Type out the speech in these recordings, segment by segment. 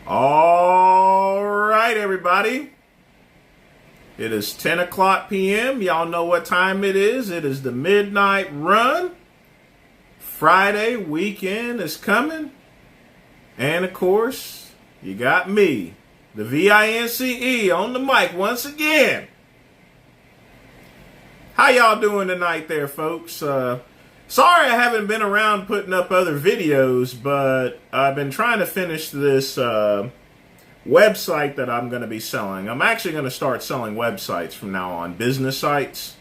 All right, everybody. It is 10 o'clock p.m. Y'all know what time it is. It is the midnight run. Friday weekend is coming. And, of course, you got me, the VINCE, on the mic once again. How y'all doing tonight there, folks? Sorry I haven't been around putting up other videos, but I've been trying to finish this website that I'm going to be selling. I'm actually going to start selling websites from now on, business sites,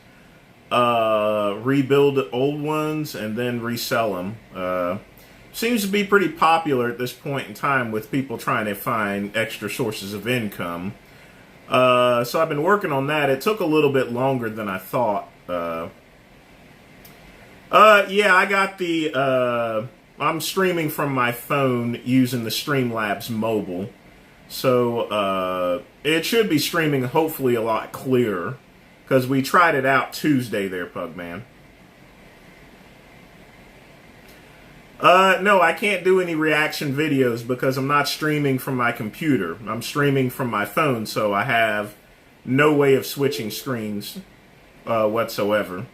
rebuild old ones, and then resell them. Seems to be pretty popular at this point in time with people trying to find extra sources of income. So I've been working on that. It took a little bit longer than I thought. Yeah, I got the, I'm streaming from my phone using the Streamlabs mobile. So, it should be streaming hopefully a lot clearer. Because we tried it out Tuesday there, Pugman. No, I can't do any reaction videos because I'm not streaming from my computer. I'm streaming from my phone, so I have no way of switching screens whatsoever.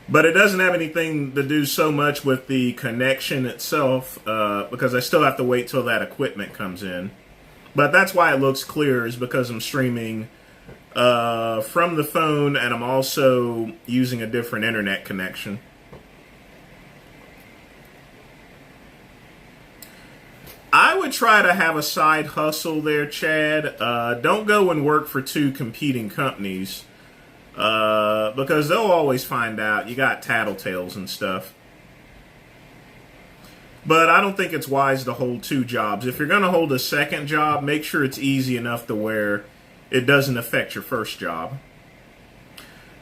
But it doesn't have anything to do so much with the connection itself because I still have to wait till that equipment comes in. But that's why it looks clear, is because I'm streaming from the phone, and I'm also using a different internet connection. I would try to have a side hustle there, Chad. Don't go and work for two competing companies because they'll always find out. You got tattletales and stuff. But I don't think it's wise to hold two jobs. If you're going to hold a second job, make sure it's easy enough to where it doesn't affect your first job.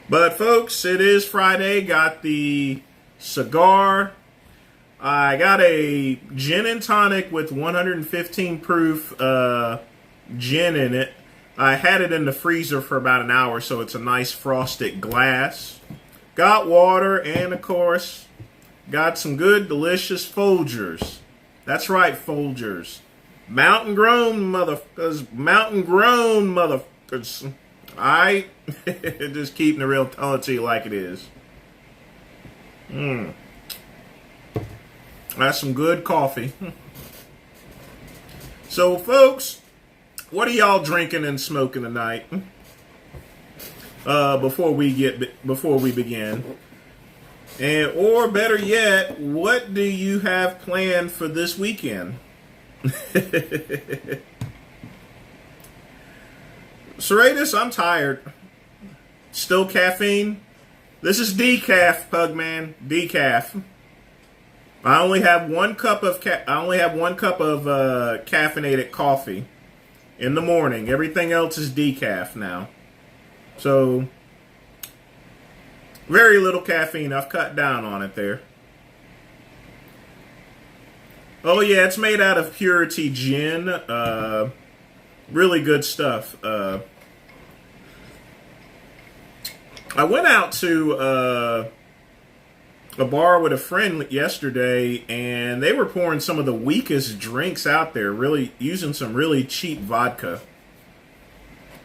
But folks, it is Friday. Got the cigar. I got a gin and tonic with 115 proof gin in it. I had it in the freezer for about an hour, so it's a nice frosted glass. Got water, and of course, got some good, delicious Folgers. That's right, Folgers. Mountain grown motherfuckers. Mountain grown motherfuckers. Alright? Just keeping the real telling to you like it is. That's some good coffee. So, folks, what are y'all drinking and smoking tonight? Before we begin. And, or better yet, what do you have planned for this weekend? Serratus, I'm tired. Still caffeine? This is decaf, Pugman. Decaf. I only have one cup of caffeinated coffee in the morning. Everything else is decaf now. So very little caffeine. I've cut down on it there. Oh yeah, it's made out of Purity Gin. Really good stuff. I went out to a bar with a friend yesterday, and they were pouring some of the weakest drinks out there, really using some really cheap vodka.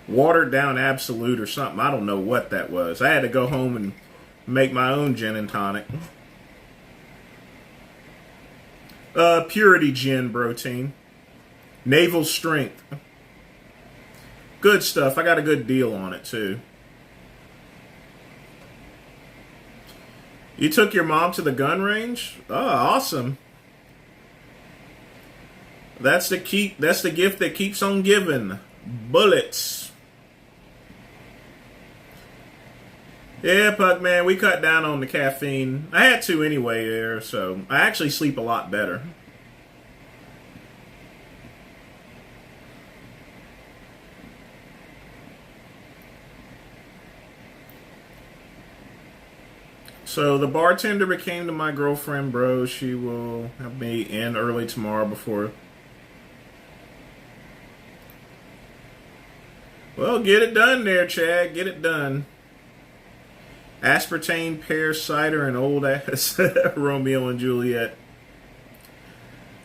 Watered down Absolute or something. I don't know what that was. I had to go home and make my own gin and tonic. Purity Gin, Protein. Naval Strength. Good stuff. I got a good deal on it, too. You took your mom to the gun range? Oh, awesome. That's the gift that keeps on giving. Bullets. Yeah, Puck, man, we cut down on the caffeine. I had to anyway there, so I actually sleep a lot better. So the bartender became to my girlfriend, bro. She will have me in early tomorrow before. Well, get it done there, Chad. Get it done. Aspartame, pear cider, and old ass Romeo and Juliet.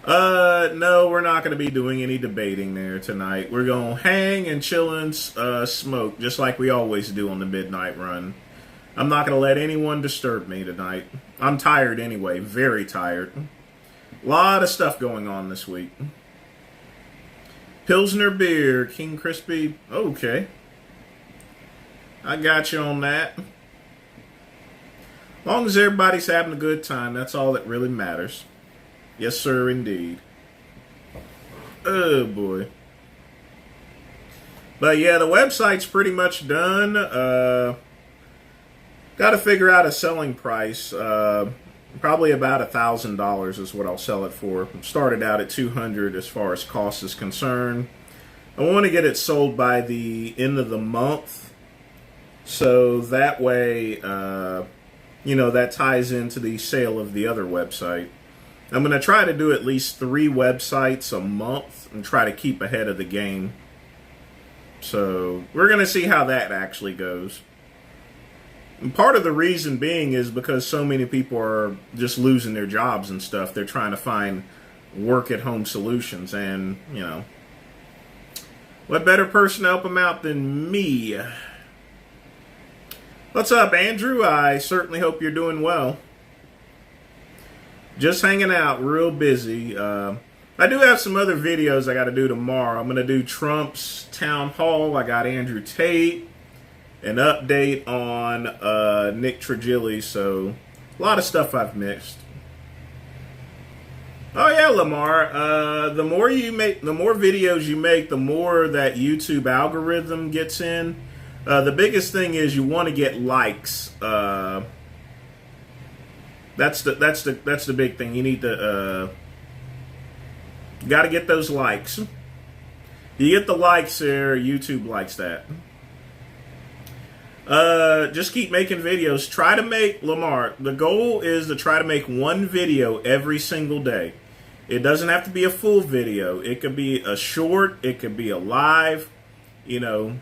No, we're not going to be doing any debating there tonight. We're going to hang and chill and smoke, just like we always do on the midnight run. I'm not going to let anyone disturb me tonight. I'm tired anyway, very tired. A lot of stuff going on this week. Pilsner beer, King Crispy. Okay. I got you on that. As long as everybody's having a good time, that's all that really matters. Yes, sir, indeed. Oh, boy. But yeah, the website's pretty much done. Got to figure out a selling price. Probably about $1,000 is what I'll sell it for. Started out at $200 as far as cost is concerned. I want to get it sold by the end of the month. So that way, that ties into the sale of the other website. I'm going to try to do at least 3 websites a month and try to keep ahead of the game. So we're going to see how that actually goes. And part of the reason being is because so many people are just losing their jobs and stuff. They're trying to find work-at-home solutions. And, what better person to help them out than me? What's up, Andrew? I certainly hope you're doing well. Just hanging out, real busy. I do have some other videos I got to do tomorrow. I'm going to do Trump's town hall. I got Andrew Tate, an update on Nick Trigili. So a lot of stuff I've missed. Oh yeah, Lamar. The more videos you make, the more that YouTube algorithm gets in. The biggest thing is you want to get likes. That's the big thing. You need to got to get those likes. You get the likes there, YouTube likes that. Just keep making videos. Try to make, Lamar, the goal is to try to make one video every single day. It doesn't have to be a full video. It could be a short, it could be a live, even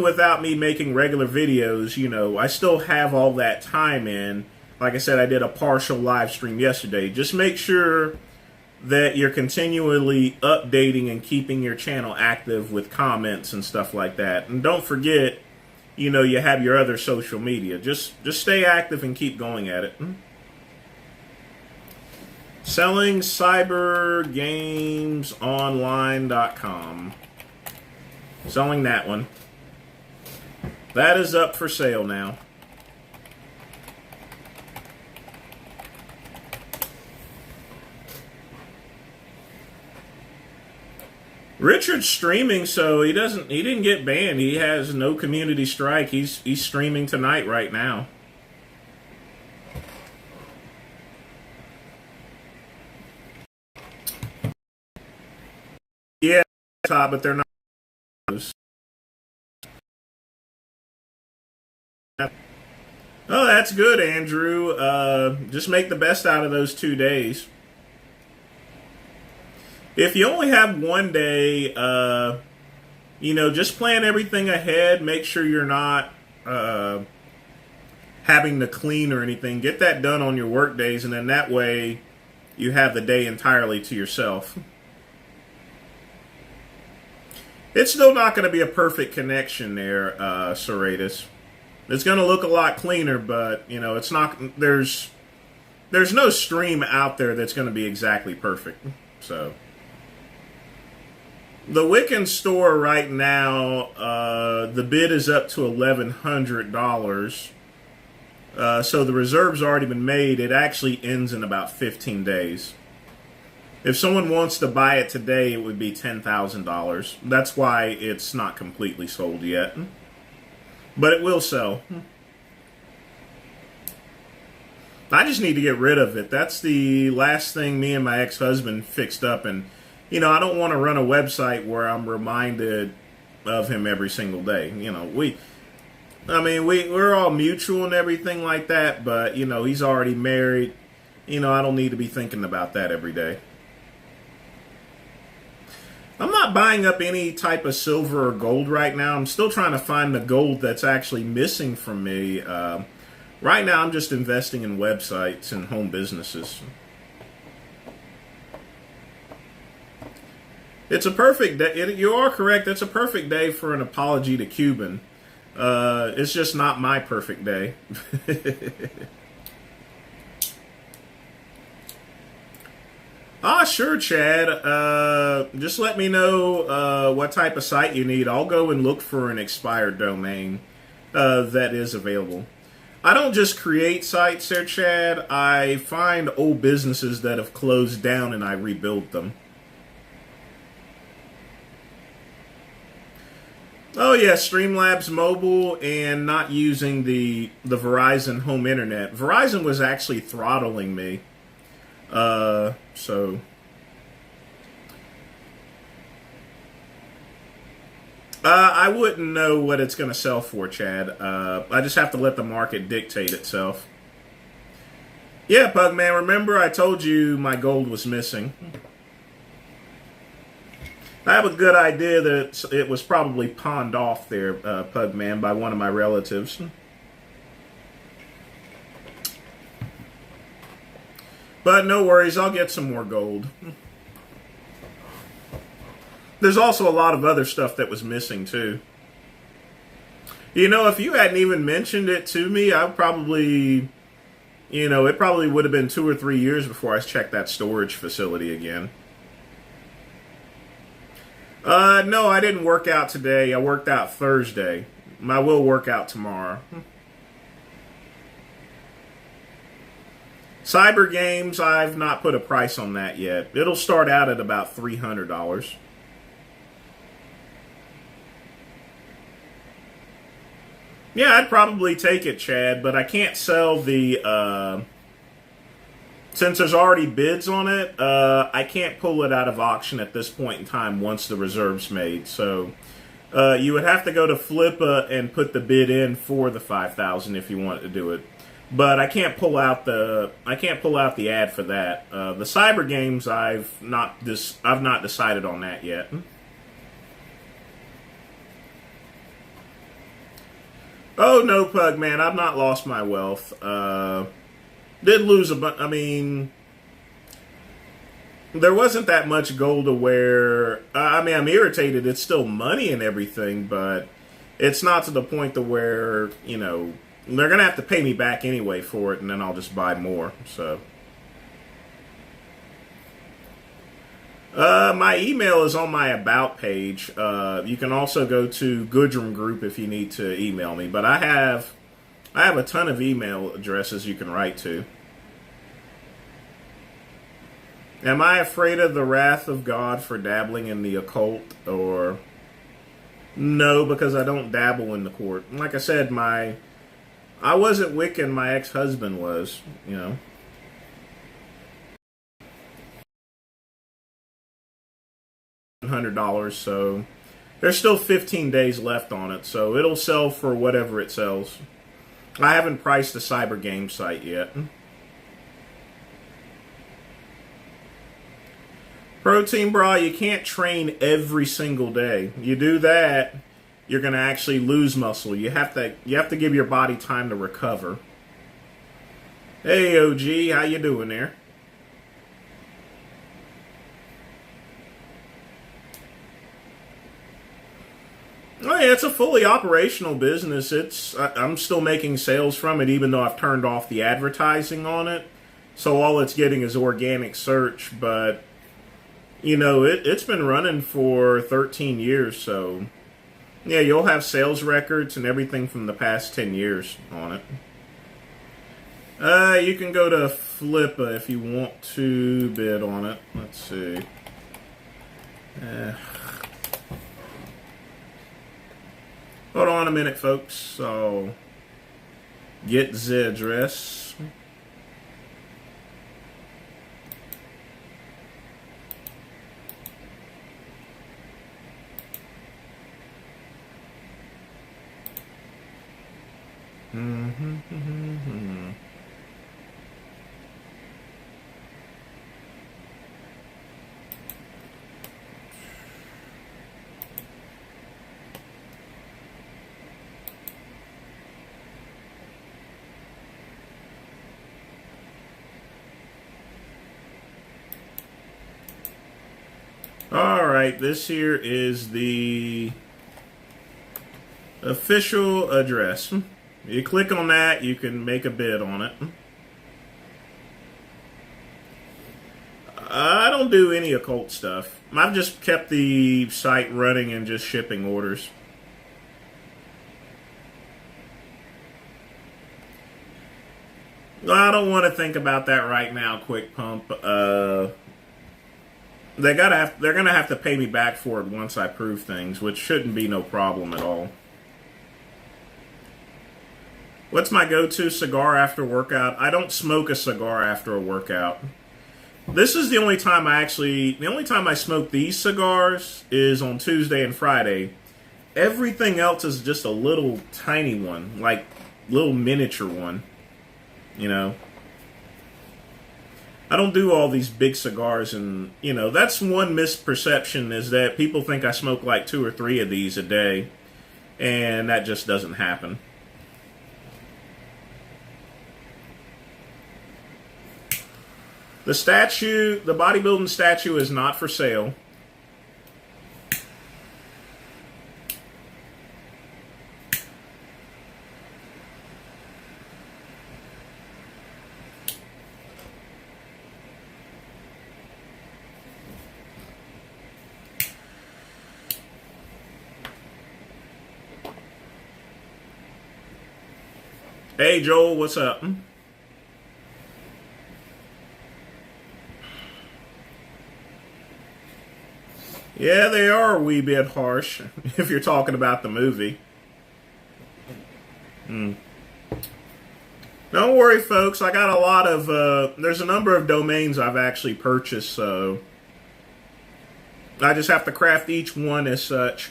without me making regular videos, I still have all that time in. Like I said, I did a partial live stream yesterday. Just make sure that you're continually updating and keeping your channel active with comments and stuff like that. And don't forget, you have your other social media. Just stay active and keep going at it. SellingCyberGamesOnline.com. Selling that one. That is up for sale now. Richard's streaming, so he didn't get banned. He has no community strike. He's streaming tonight right now. Yeah, but they're not. Oh, that's good, Andrew. Just make the best out of those 2 days. If you only have one day, just plan everything ahead. Make sure you're not having to clean or anything. Get that done on your work days, and then that way you have the day entirely to yourself. It's still not going to be a perfect connection there, Serratus. It's going to look a lot cleaner, but, it's not. There's no stream out there that's going to be exactly perfect. So the Wiccan store right now, the bid is up to $1,100. So the reserve's already been made. It actually ends in about 15 days. If someone wants to buy it today, it would be $10,000. That's why it's not completely sold yet. But it will sell. I just need to get rid of it. That's the last thing me and my ex-husband fixed up. And, I don't want to run a website where I'm reminded of him every single day. We're all mutual and everything like that. But, he's already married. I don't need to be thinking about that every day. I'm not buying up any type of silver or gold right now. I'm still trying to find the gold that's actually missing from me. Right now, I'm just investing in websites and home businesses. It's a perfect day. You are correct. It's a perfect day for an apology to Cuban. It's just not my perfect day. Sure, Chad. Just let me know what type of site you need. I'll go and look for an expired domain that is available. I don't just create sites there, Chad. I find old businesses that have closed down and I rebuild them. Oh yeah, Streamlabs Mobile and not using the Verizon home internet. Verizon was actually throttling me. I wouldn't know what it's going to sell for, Chad. I just have to let the market dictate itself. Yeah, Pugman, remember I told you my gold was missing. I have a good idea that it was probably pawned off there, Pugman, by one of my relatives. But no worries, I'll get some more gold. There's also a lot of other stuff that was missing, too. You know, if you hadn't even mentioned it to me, I probably, you know, it probably would have been 2 or 3 years before I checked that storage facility again. No, I didn't work out today. I worked out Thursday. I will work out tomorrow. Cyber Games, I've not put a price on that yet. It'll start out at about $300. Yeah, I'd probably take it, Chad, but I can't sell the, since there's already bids on it, I can't pull it out of auction at this point in time once the reserve's made. So, you would have to go to Flippa and put the bid in for the 5,000 if you wanted to do it. But I can't pull out the ad for that. The Cyber Games, I've not decided on that yet. Oh no, Pug man, I've not lost my wealth. Did lose a bunch. I mean, there wasn't that much gold to where. I mean, I'm irritated. It's still money and everything, but it's not to the point to where, you know, they're gonna have to pay me back anyway for it, and then I'll just buy more. So. My email is on my About page. You can also go to Goodrum group if you need to email me. But I have a ton of email addresses you can write to. Am I afraid of the wrath of God for dabbling in the occult? Or no, because I don't dabble in the court. Like I said, I wasn't Wiccan, my ex-husband was, you know. $100, so there's still 15 days left on it, so it'll sell for whatever it sells. I haven't priced the Cyber Game site yet. Protein Bra, you can't train every single day. You do that, you're going to actually lose muscle. You have to give your body time to recover. Hey OG, how you doing there? Oh yeah, it's a fully operational business. I'm still making sales from it, even though I've turned off the advertising on it. So all it's getting is organic search. But you know, it's been running for 13 years. So yeah, you'll have sales records and everything from the past 10 years on it. You can go to Flippa if you want to bid on it. Let's see. Hold on a minute, folks. So, get the address. Alright, this here is the official address. You click on that, you can make a bid on it. I don't do any occult stuff. I've just kept the site running and just shipping orders. I don't want to think about that right now, Quick Pump. They're gonna have to pay me back for it once I prove things, which shouldn't be no problem at all. What's my go-to cigar after workout? I don't smoke a cigar after a workout. This is the only time I smoke these cigars is on Tuesday and Friday. Everything else is just a little tiny one, like little miniature one, you know. I don't do all these big cigars, and that's one misperception, is that people think I smoke like 2 or 3 of these a day, and that just doesn't happen. The statue, the bodybuilding statue, is not for sale. Hey Joel, what's up? Yeah, they are a wee bit harsh, if you're talking about the movie. Don't worry, folks. I got a lot of, there's a number of domains I've actually purchased, so I just have to craft each one as such.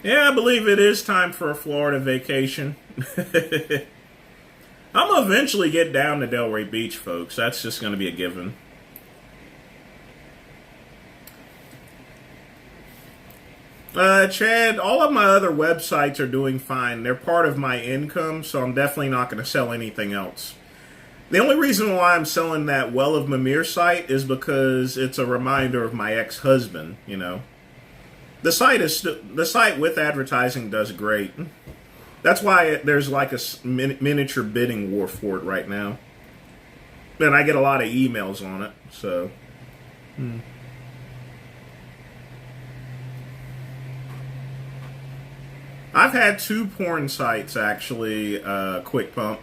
Yeah, I believe it is time for a Florida vacation. I'm going to eventually get down to Delray Beach, folks. That's just going to be a given. Chad, all of my other websites are doing fine. They're part of my income, so I'm definitely not going to sell anything else. The only reason why I'm selling that Well of Mimir site is because it's a reminder of my ex-husband, The site with advertising does great. That's why there's like a miniature bidding war for it right now. And I get a lot of emails on it, so. I've had 2 porn sites actually, Quick Pump,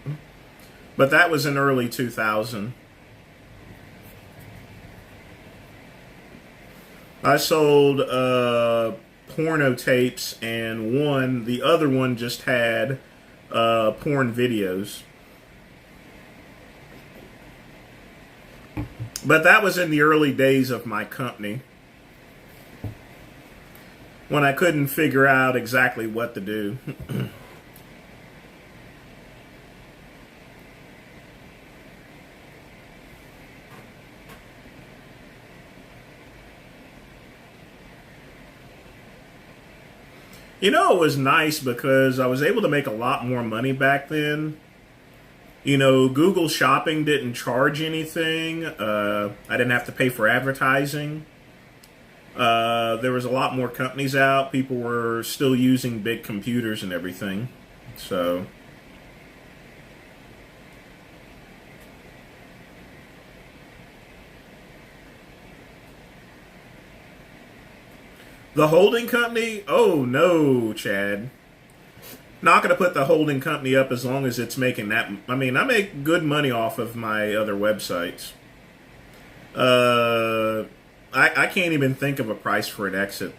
but that was in early 2000. I sold porno tapes, and the other one just had porn videos. But that was in the early days of my company, when I couldn't figure out exactly what to do. It was nice because I was able to make a lot more money back then. Google Shopping didn't charge anything. I didn't have to pay for advertising. There was a lot more companies out. People were still using big computers and everything. So the holding company? Oh no, Chad. Not going to put the holding company up as long as it's making that. I mean, I make good money off of my other websites. I can't even think of a price for an exit.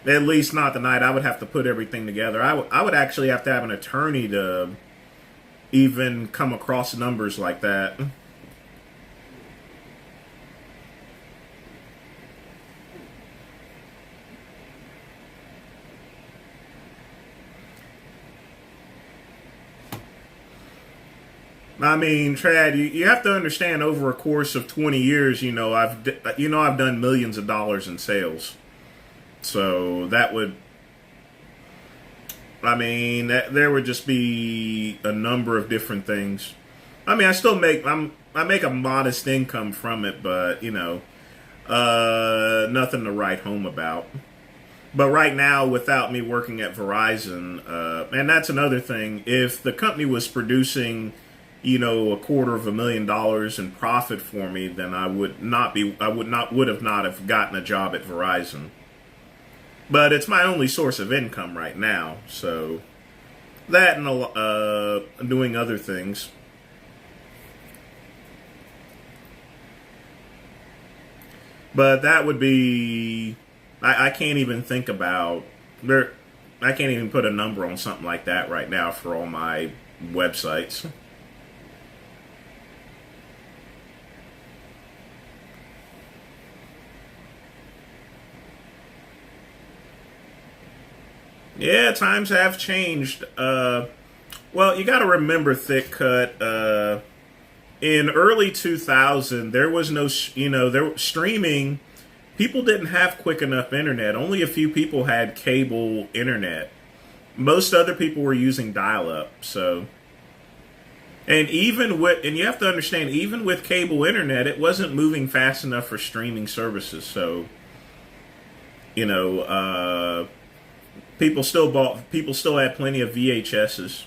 At least not tonight. I would have to put everything together. I would actually have to have an attorney to even come across numbers like that. I mean, Trad, you have to understand, over a course of 20 years, I've done millions of dollars in sales. So that would, there would just be a number of different things. I mean, I make a modest income from it, but nothing to write home about. But right now, without me working at Verizon, and that's another thing, if the company was producing $250,000 in profit for me, then I would not have gotten a job at Verizon. But it's my only source of income right now, so that and doing other things. But that would be, I can't even think about I can't even put a number on something like that right now for all my websites. Yeah, times have changed. Well, you got to remember, Thick Cut. In early 2000, there was no, there streaming. People didn't have quick enough internet. Only a few people had cable internet. Most other people were using dial-up. So, and you have to understand, even with cable internet, it wasn't moving fast enough for streaming services. So, you know, people still had plenty of VHSs.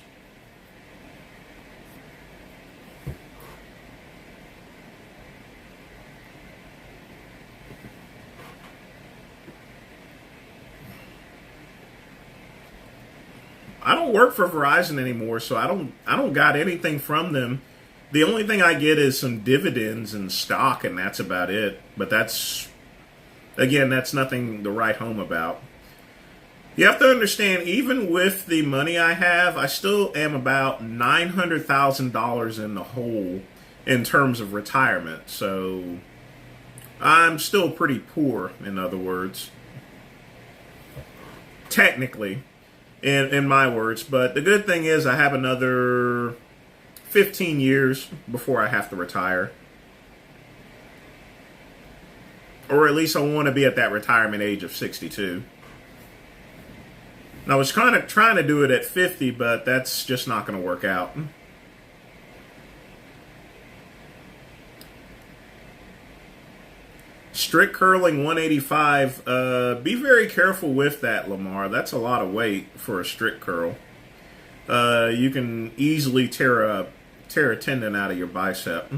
I don't work for Verizon anymore, so I don't got anything from them. The only thing I get is some dividends and stock, and that's about it. But that's nothing to write home about. You have to understand, even with the money I have, I still am about $900,000 in the hole in terms of retirement. So I'm still pretty poor, in other words. Technically, in my words. But the good thing is I have another 15 years before I have to retire. Or at least I want to be at that retirement age of 62. And I was kind of trying to do it at 50, but that's just not going to work out. Strict curling 185. Be very careful with that, Lamar. That's a lot of weight for a strict curl. You can easily tear a tendon out of your bicep.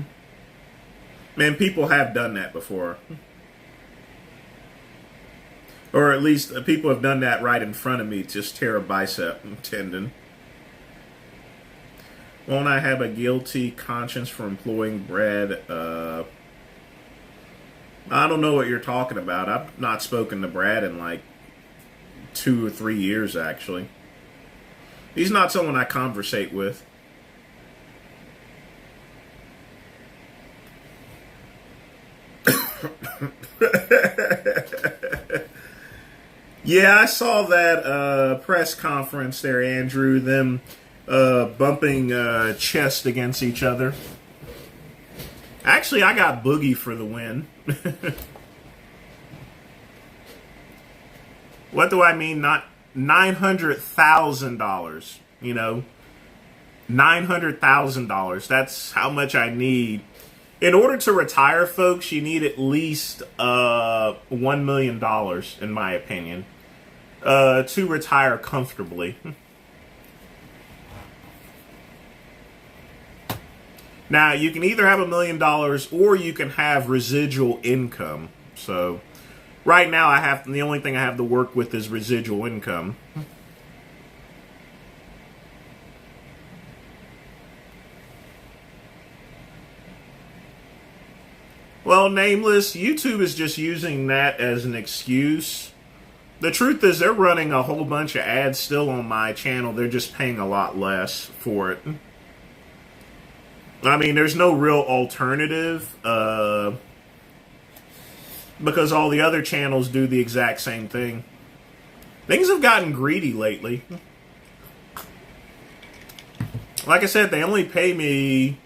Man, people have done that before. Or at least people have done that right in front of me, just tear a bicep tendon. Won't I have a guilty conscience for employing Brad? I don't know what you're talking about. I've not spoken to Brad in like 2 or 3 years, actually. He's not someone I conversate with. Yeah, I saw that press conference there, Andrew, them bumping chest against each other. Actually, I got Boogie for the win. What do I mean? Not $900,000. You know, $900,000. That's how much I need. In order to retire, folks, you need at least $1 million, in my opinion, to retire comfortably. Now, you can either have $1 million or you can have residual income. So, right now, the only thing I have to work with is residual income. Well, Nameless, YouTube is just using that as an excuse. The truth is, they're running a whole bunch of ads still on my channel. They're just paying a lot less for it. I mean, there's no real alternative because all the other channels do the exact same thing. Things have gotten greedy lately. Like I said, they only pay me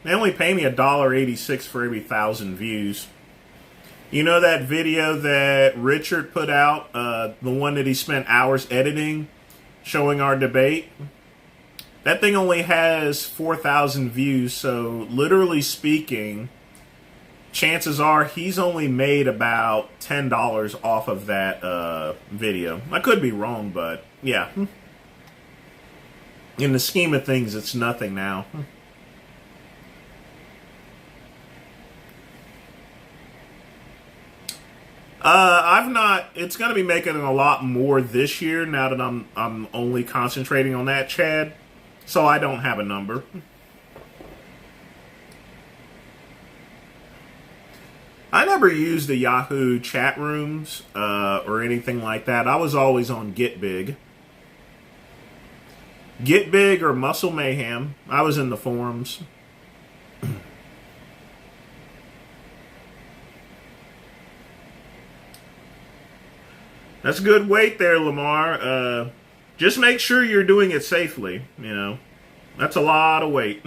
$1.86 for every 1,000 views. You know that video that Richard put out, the one that he spent hours editing, showing our debate? That thing only has 4,000 views, so literally speaking, chances are he's only made about $10 off of that video. I could be wrong, but yeah. In the scheme of things, it's nothing now. It's going to be making a lot more this year now that I'm only concentrating on that, Chad. So I don't have a number. I never used the Yahoo chat rooms or anything like that. I was always on Get Big. Get Big or Muscle Mayhem. I was in the forums. That's good weight there, Lamar. Just make sure you're doing it safely. You know, that's a lot of weight.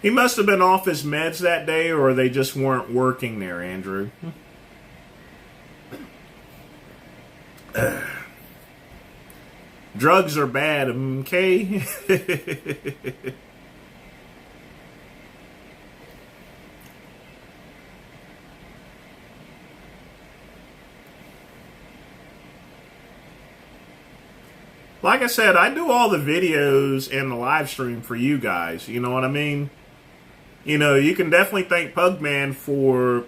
He must have been off his meds that day, or they just weren't working there, Andrew. Drugs are bad, okay? Like I said, I do all the videos and the live stream for you guys. You know what I mean? You know, you can definitely thank Pugman for,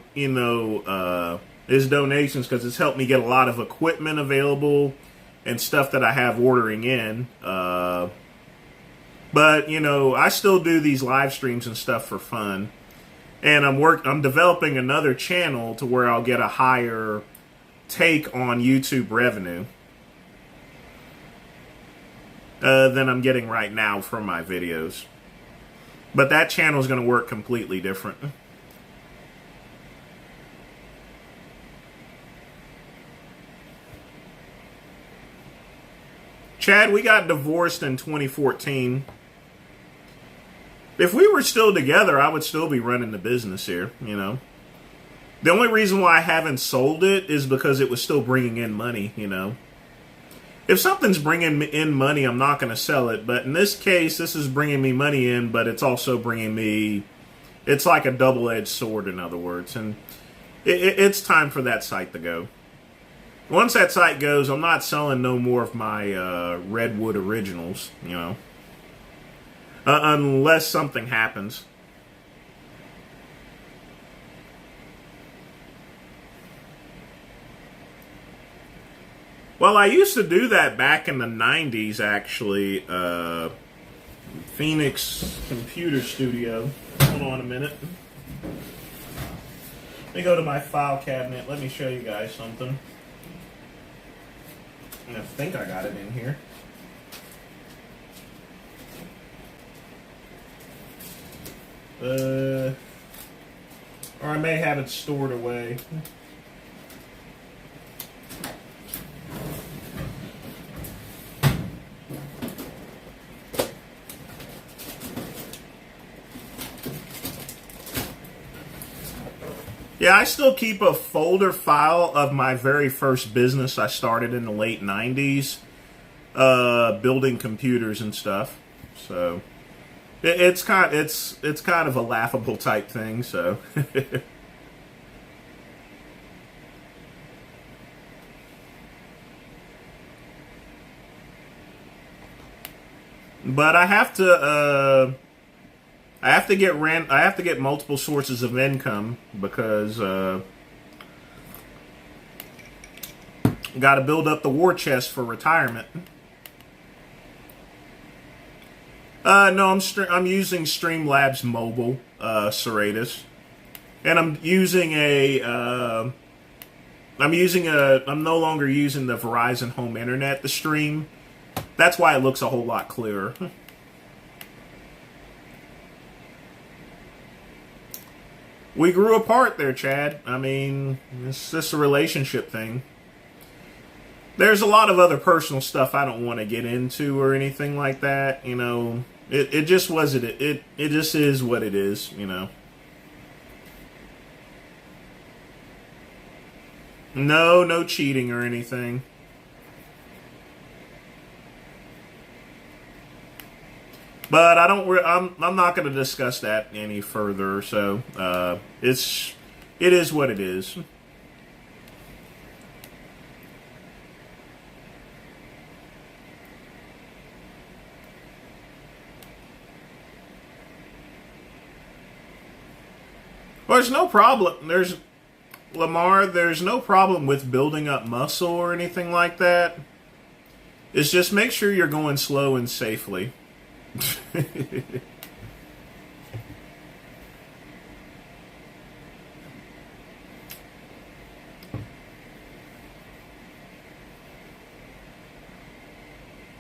his donations, because it's helped me get a lot of equipment available and stuff that I have ordering in. But, I still do these live streams and stuff for fun. And I'm developing another channel to where I'll get a higher take on YouTube revenue than I'm getting right now from my videos. But that channel is going to work completely different. Chad, we got divorced in 2014. If we were still together, I would still be running the business here, The only reason why I haven't sold it is because it was still bringing in money, If something's bringing in money, I'm not going to sell it. But in this case, this is bringing me money in, but it's also bringing me... It's like a double-edged sword, in other words. And it's time for that site to go. Once that site goes, I'm not selling no more of my Redwood originals, unless something happens. Well, I used to do that back in the 90s, actually. Phoenix Computer Studio. Hold on a minute. Let me go to my file cabinet. Let me show you guys something. I think I got it in here. Or I may have it stored away. Yeah, I still keep a folder file of my very first business I started in the late 90s, building computers and stuff. So it's kind of a laughable type thing, so but I have to get multiple sources of income because got to build up the war chest for retirement. No, I'm using Streamlabs Mobile, Serratus, and I'm no longer using the Verizon Home Internet to stream. That's why it looks a whole lot clearer. We grew apart there, Chad. I mean, it's just a relationship thing. There's a lot of other personal stuff I don't want to get into or anything like that. It just wasn't it just is what it is. No cheating or anything. But I'm not going to discuss that any further. So it is what it is. Well, there's no problem. Lamar, there's no problem with building up muscle or anything like that. It's just make sure you're going slow and safely.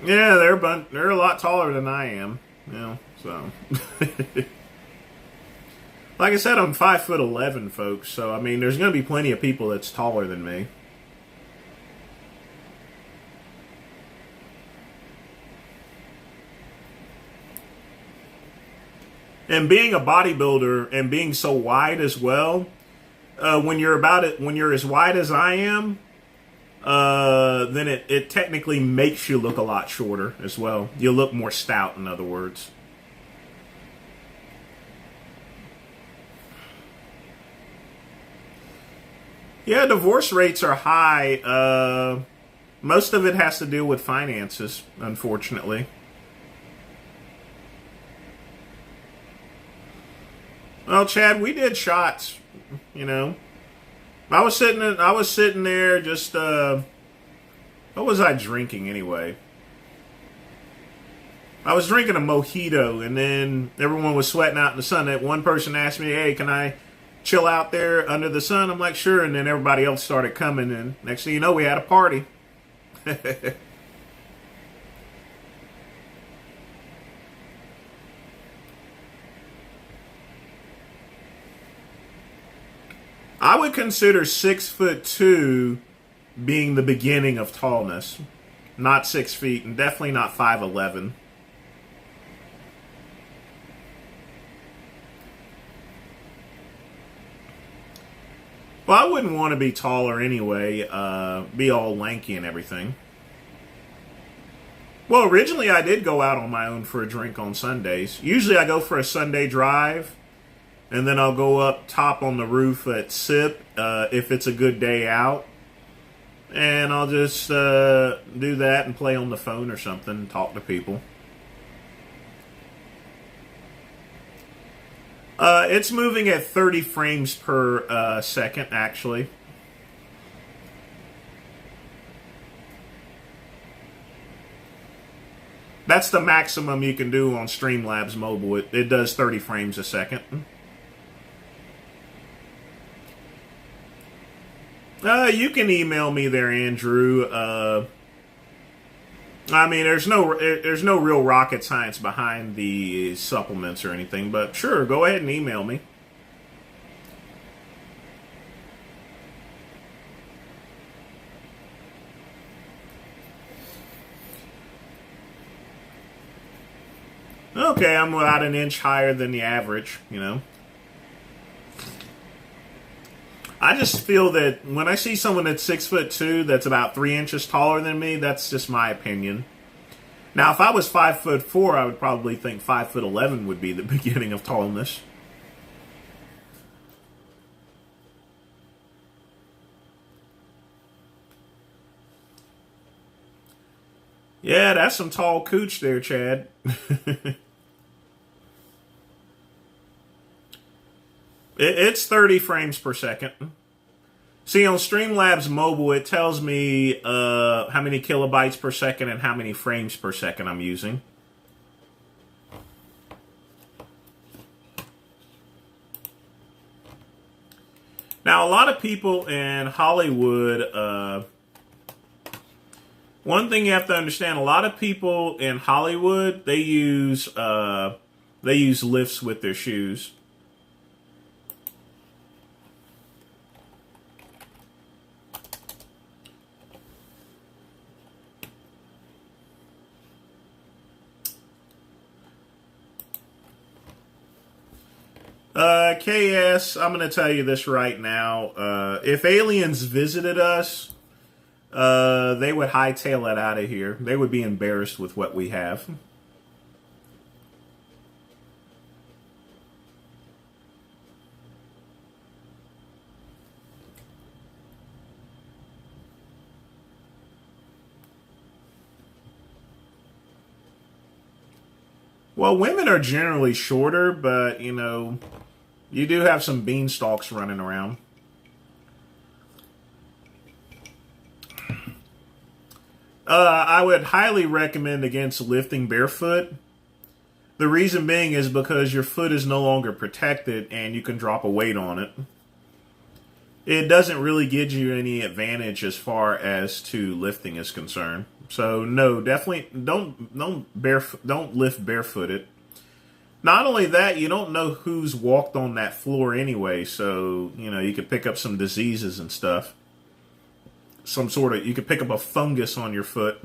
Yeah, they're a lot taller than I am. You know, so like I said, I'm 5'11", folks. So I mean, there's going to be plenty of people that's taller than me. And being a bodybuilder and being so wide as well, when you're as wide as I am, then it technically makes you look a lot shorter as well. You look more stout, in other words. Yeah, divorce rates are high. Most of it has to do with finances, unfortunately. Well, Chad, we did shots. You know, I was sitting there just. What was I drinking anyway? I was drinking a mojito, and then everyone was sweating out in the sun. That one person asked me, "Hey, can I chill out there under the sun?" I'm like, "Sure." And then everybody else started coming, and next thing you know, we had a party. I would consider 6'2" being the beginning of tallness, not 6 feet, and definitely not 5'11". Well, I wouldn't want to be taller anyway, be all lanky and everything. Well, originally I did go out on my own for a drink on Sundays. Usually I go for a Sunday drive, and then I'll go up top on the roof at SIP if it's a good day out. And I'll just do that and play on the phone or something and talk to people. It's moving at 30 frames per second, actually. That's the maximum you can do on Streamlabs mobile. It does 30 frames a second. You can email me there, Andrew. I mean, there's no real rocket science behind the supplements or anything, but sure, go ahead and email me. Okay, I'm about an inch higher than the average, you know. I just feel that when I see someone that's 6'2" that's about 3 inches taller than me, that's just my opinion. Now, if I was 5'4", I would probably think 5'11" would be the beginning of tallness. Yeah, that's some tall cooch there, Chad. It's 30 frames per second. See, on Streamlabs Mobile, it tells me how many kilobytes per second and how many frames per second I'm using. Now, a lot of people in Hollywood, one thing you have to understand, a lot of people in Hollywood, they use lifts with their shoes. KS, I'm going to tell you this right now. If aliens visited us, they would hightail it out of here. They would be embarrassed with what we have. Well, women are generally shorter, but, you know, you do have some beanstalks running around. I would highly recommend against lifting barefoot. The reason being is because your foot is no longer protected and you can drop a weight on it. It doesn't really give you any advantage as far as to lifting is concerned. So no, definitely don't lift barefooted. Not only that, you don't know who's walked on that floor anyway, so you could pick up some diseases and stuff. You could pick up a fungus on your foot.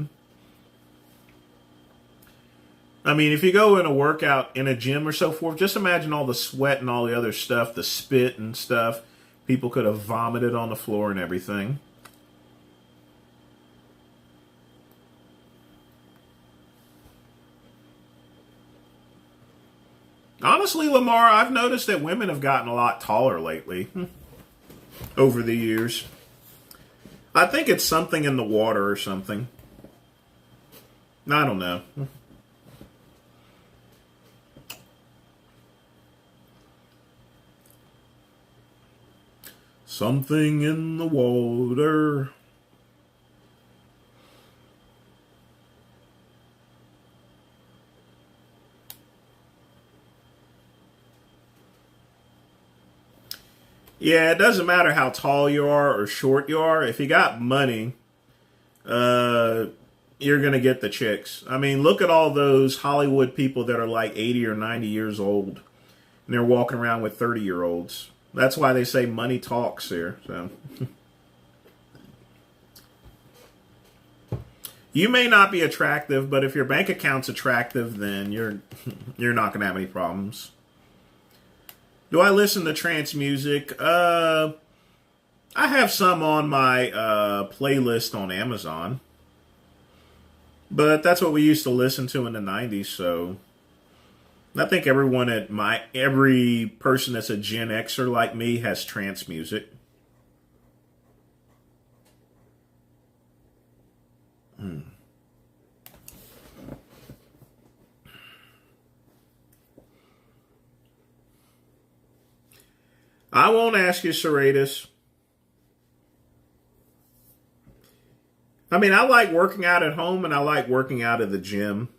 I mean, if you go in a workout in a gym or so forth, just imagine all the sweat and all the other stuff, the spit and stuff. People could have vomited on the floor and everything. Honestly, Lamar, I've noticed that women have gotten a lot taller lately over the years. I think it's something in the water or something. I don't know. Something in the water. Yeah, it doesn't matter how tall you are or short you are. If you got money, you're going to get the chicks. I mean, look at all those Hollywood people that are like 80 or 90 years old. And they're walking around with 30-year-olds. That's why they say money talks here. So you may not be attractive, but if your bank account's attractive, then you're not going to have any problems. Do I listen to trance music? I have some on my playlist on Amazon. But that's what we used to listen to in the 90s, so I think every person that's a Gen Xer like me has trance music. I won't ask you, Serratus. I mean, I like working out at home and I like working out at the gym.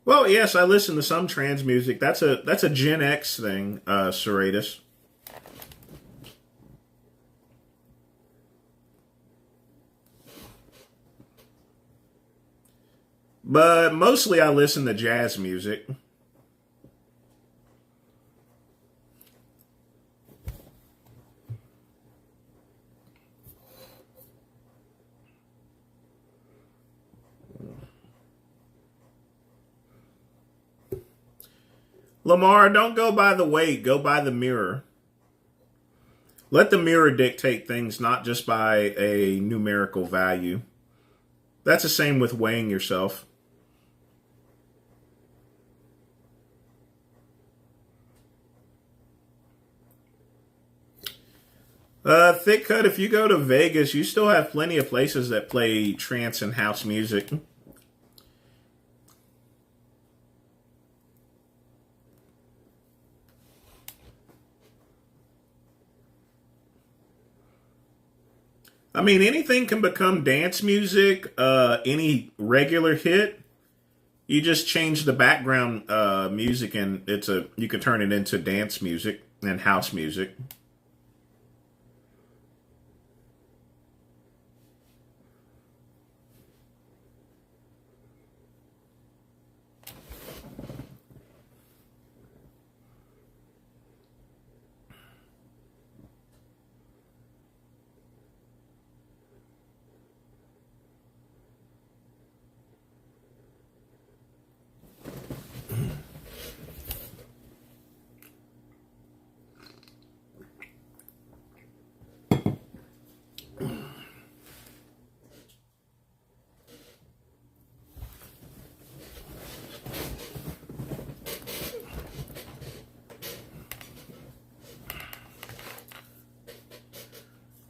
Well, yes, I listen to some trance music. That's a Gen X thing, Serratus. But mostly I listen to jazz music. Lamar, don't go by the weight, go by the mirror. Let the mirror dictate things, not just by a numerical value. That's the same with weighing yourself. Thick Cut, if you go to Vegas, you still have plenty of places that play trance and house music. I mean, anything can become dance music, any regular hit. You just change the background music and you can turn it into dance music and house music.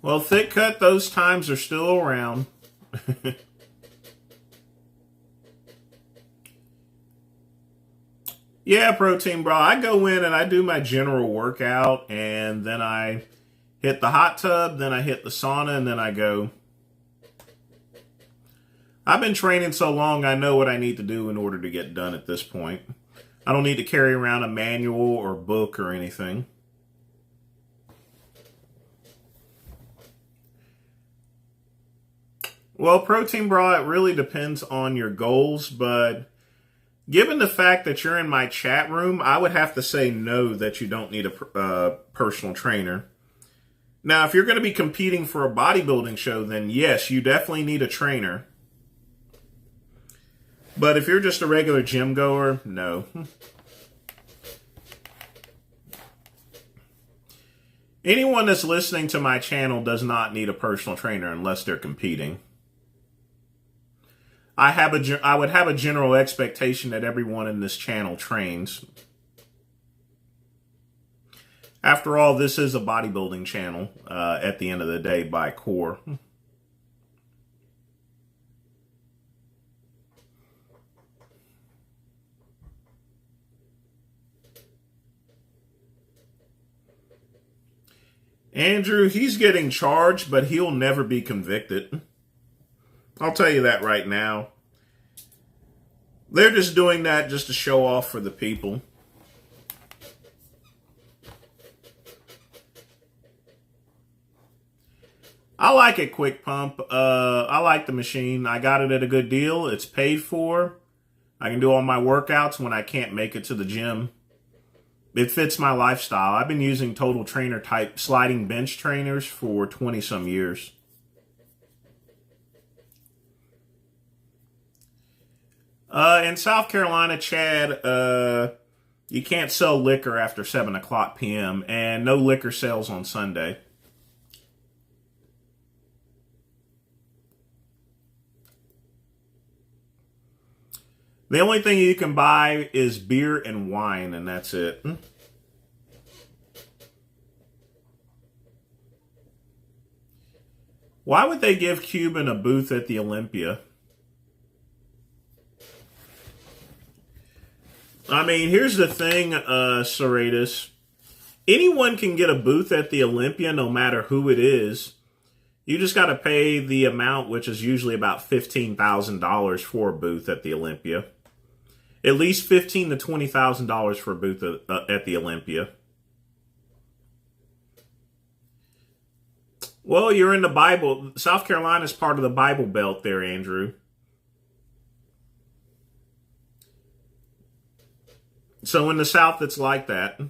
Well, Thick Cut, those times are still around. Yeah, Protein Bra. I go in and I do my general workout, and then I hit the hot tub, then I hit the sauna, and then I go. I've been training so long, I know what I need to do in order to get done at this point. I don't need to carry around a manual or book or anything. Well, protein bra, it really depends on your goals, but given the fact that you're in my chat room, I would have to say no, that you don't need a personal trainer. Now, if you're going to be competing for a bodybuilding show, then yes, you definitely need a trainer. But if you're just a regular gym goer, no. Anyone that's listening to my channel does not need a personal trainer unless they're competing. I would have a general expectation that everyone in this channel trains. After all, this is a bodybuilding channel at the end of the day by core. Andrew, he's getting charged, but he'll never be convicted. I'll tell you that right now. They're just doing that just to show off for the people. I like it, Quick Pump. I like the machine. I got it at a good deal. It's paid for. I can do all my workouts when I can't make it to the gym. It fits my lifestyle. I've been using Total Trainer type sliding bench trainers for 20 some years. In South Carolina, Chad, you can't sell liquor after 7 o'clock p.m. and no liquor sales on Sunday. The only thing you can buy is beer and wine, and that's it. Why would they give Cuban a booth at the Olympia? I mean, here's the thing, Serratus. Anyone can get a booth at the Olympia, no matter who it is. You just got to pay the amount, which is usually about $15,000 for a booth at the Olympia. At least $15,000 to $20,000 for a booth at the Olympia. Well, you're in the Bible. South Carolina is part of the Bible Belt there, Andrew. So in the South, it's like that.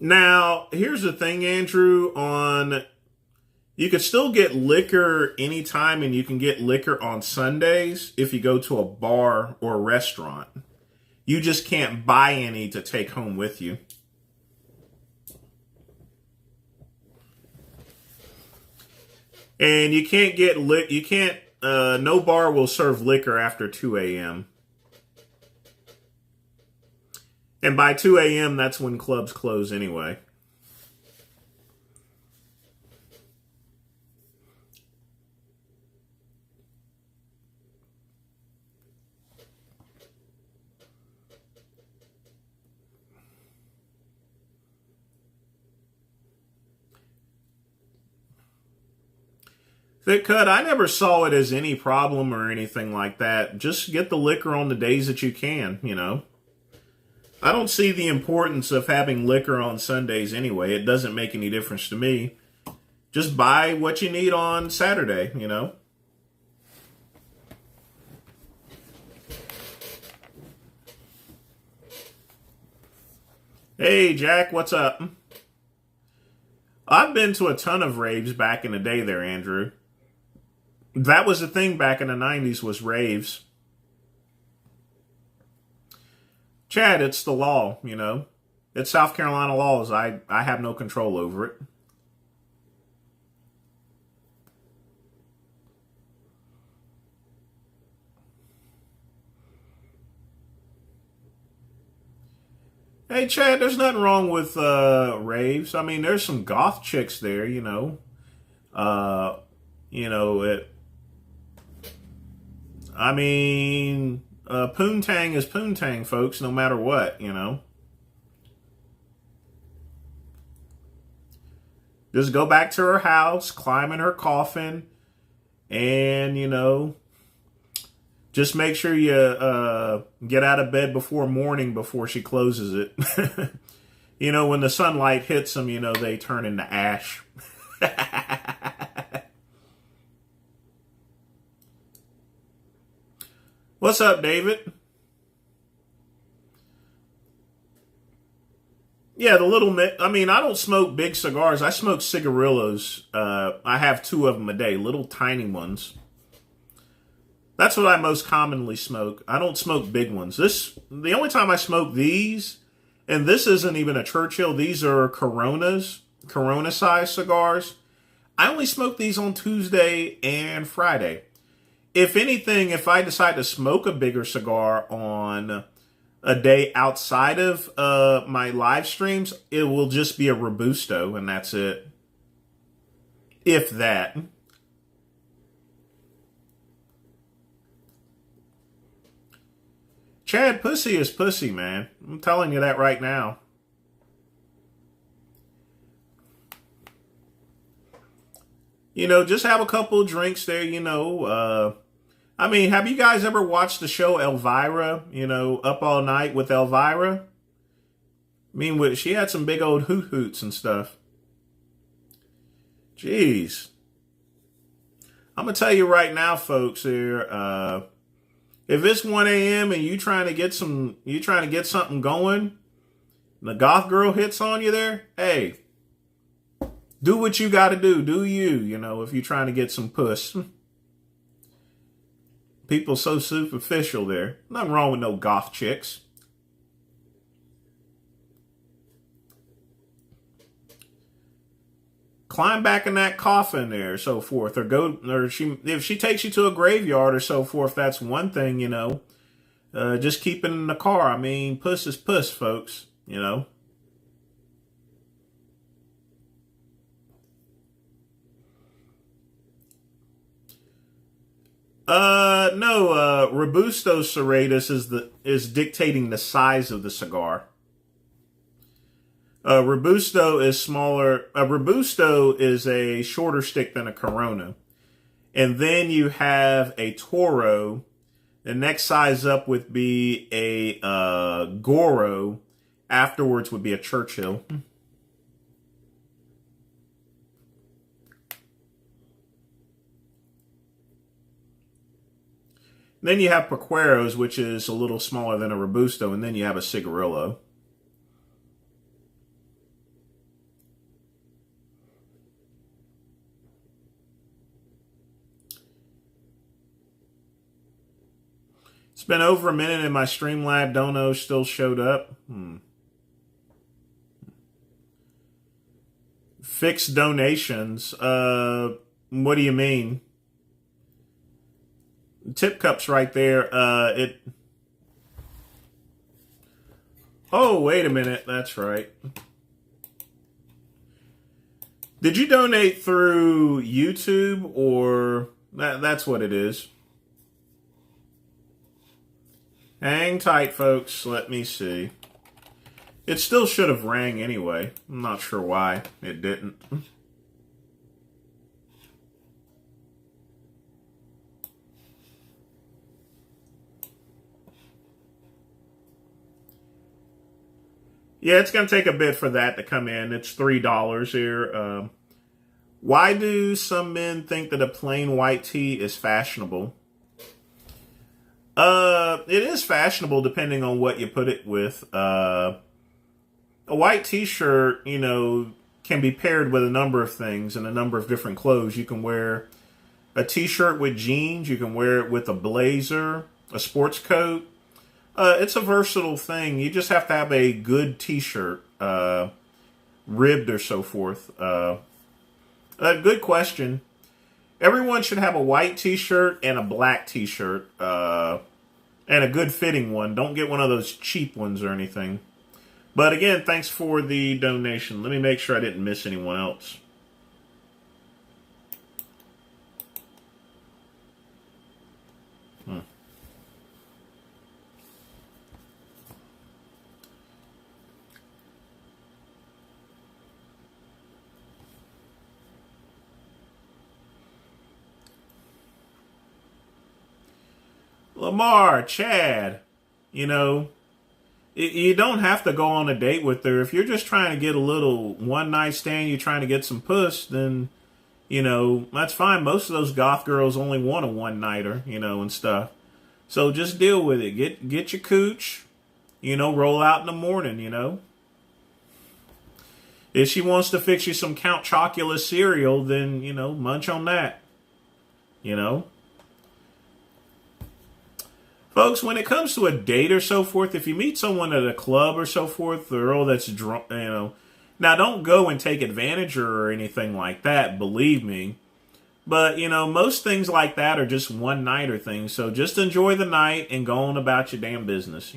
Now, here's the thing, Andrew, you can still get liquor anytime, and you can get liquor on Sundays if you go to a bar or a restaurant. You just can't buy any to take home with you. And you can't get no bar will serve liquor after 2 a.m. And by 2 a.m., that's when clubs close anyway. Thick Cut, I never saw it as any problem or anything like that. Just get the liquor on the days that you can, you know. I don't see the importance of having liquor on Sundays anyway. It doesn't make any difference to me. Just buy what you need on Saturday, you know. Hey, Jack, what's up? I've been to a ton of raves back in the day there, Andrew. That was the thing back in the 90s, was raves. Chad, it's the law, you know. It's South Carolina laws. I have no control over it. Hey, Chad, there's nothing wrong with raves. I mean, there's some goth chicks there, you know. I mean, poontang is poontang, folks, no matter what, you know. Just go back to her house, climb in her coffin, and, you know, just make sure you get out of bed before morning before she closes it. You know, when the sunlight hits them, you know, they turn into ash. What's up, David? Yeah, the little. I mean, I don't smoke big cigars. I smoke cigarillos. I have 2 of them a day, little tiny ones. That's what I most commonly smoke. I don't smoke big ones. The only time I smoke these, and this isn't even a Churchill. These are Coronas, Corona-sized cigars. I only smoke these on Tuesday and Friday. If anything, if I decide to smoke a bigger cigar on a day outside of my live streams, it will just be a Robusto, and that's it. If that. Chad, pussy is pussy, man. I'm telling you that right now. You know, just have a couple of drinks there, you know. I mean, have you guys ever watched the show Elvira? You know, Up All Night with Elvira? I mean, she had some big old hoot-hoots and stuff. Jeez. I'm going to tell you right now, folks, here, if it's 1 a.m. and you trying to get something going, and the goth girl hits on you there, hey, do what you got to do. Do you know, if you're trying to get some puss. People so superficial there. Nothing wrong with no goth chicks. Climb back in that coffin there, so forth, if she takes you to a graveyard or so forth, that's one thing, you know. Just keep it in the car. I mean, puss is puss, folks, you know. No, Robusto serratus is dictating the size of the cigar. Robusto is smaller. Robusto is a shorter stick than a Corona. And then you have a Toro. The next size up would be a Goro. Afterwards would be a Churchill. Then you have Paqueros, which is a little smaller than a Robusto, and then you have a Cigarillo. It's been over a minute and my Streamlab dono still showed up. Fixed donations. What do you mean? Tip cup's right there. Oh, wait a minute. That's right. Did you donate through YouTube or that's what it is? Hang tight, folks. Let me see. It still should have rang anyway. I'm not sure why it didn't. Yeah, it's going to take a bit for that to come in. It's $3 here. Why do some men think that a plain white tee is fashionable? It is fashionable depending on what you put it with. A white t-shirt, you know, can be paired with a number of things and a number of different clothes. You can wear a t-shirt with jeans. You can wear it with a blazer, a sports coat. It's a versatile thing. You just have to have a good t-shirt, ribbed or so forth. A good question. Everyone should have a white t-shirt and a black t-shirt, and a good fitting one. Don't get one of those cheap ones or anything. But again, thanks for the donation. Let me make sure I didn't miss anyone else. Lamar, Chad, you know, you don't have to go on a date with her. If you're just trying to get a little one night stand, you're trying to get some puss, then, you know, that's fine. Most of those goth girls only want a one nighter, you know, and stuff. So just deal with it. Get your cooch, roll out in the morning, If she wants to fix you some Count Chocula cereal, then, munch on that. Folks, when it comes to a date or so forth, if you meet someone at a club or so forth, the girl that's drunk, now don't go and take advantage of her or anything like that, believe me. But, most things like that are just one-nighter things. So just enjoy the night and go on about your damn business,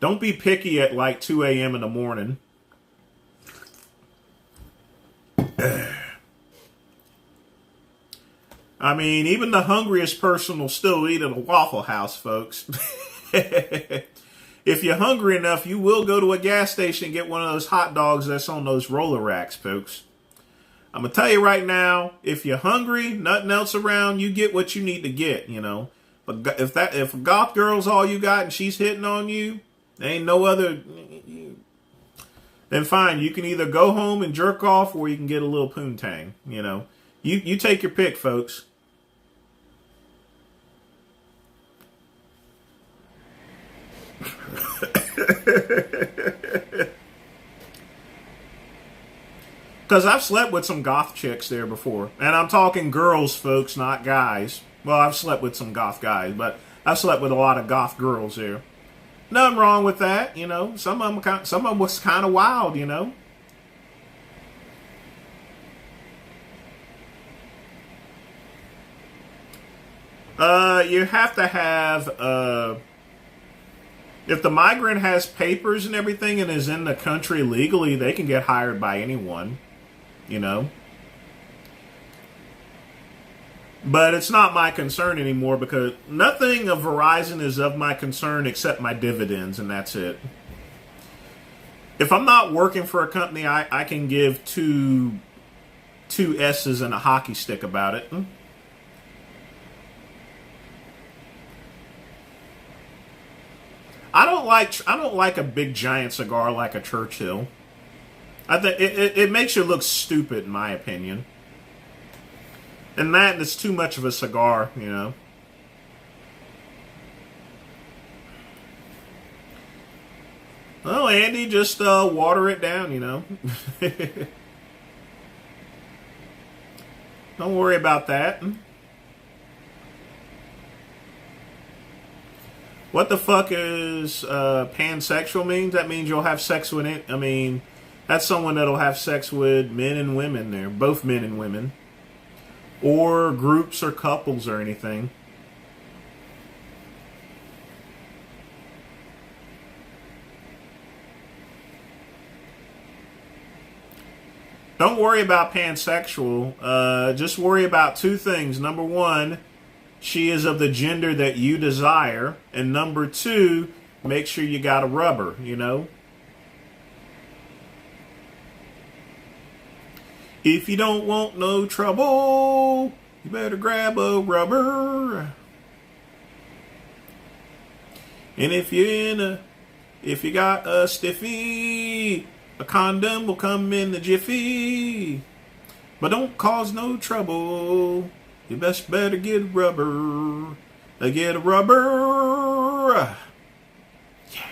Don't be picky at like 2 a.m. in the morning. I mean, even the hungriest person will still eat at a Waffle House, folks. If you're hungry enough, you will go to a gas station and get one of those hot dogs that's on those roller racks, folks. I'm going to tell you right now, if you're hungry, nothing else around, you get what you need to get, But if a goth girl's all you got and she's hitting on you, there ain't no other, then fine, you can either go home and jerk off or you can get a little poontang, You take your pick, folks. Because I've slept with some goth chicks there before. And I'm talking girls, folks, not guys. Well, I've slept with some goth guys, but I've slept with a lot of goth girls there. Nothing wrong with that, Some of them was kind of wild, You have to have, if the migrant has papers and everything and is in the country legally, they can get hired by anyone, But it's not my concern anymore because nothing of Verizon is of my concern except my dividends, and that's it. If I'm not working for a company, I can give two S's and a hockey stick about it. I don't like a big giant cigar like a Churchill. I think it makes you look stupid, in my opinion. And that is too much of a cigar, Well, Andy, just water it down, Don't worry about that. What the fuck is pansexual means? That means you'll have sex with it. I mean, that's someone that'll have sex with men and women there, both men and women. Or groups or couples or anything. Don't worry about pansexual. Just worry about two things. Number one, she is of the gender that you desire. And number two, make sure you got a rubber, If you don't want no trouble, you better grab a rubber. And if you got a stiffy, a condom will come in the jiffy. But don't cause no trouble. You best better get a rubber. Get a rubber. Yeah.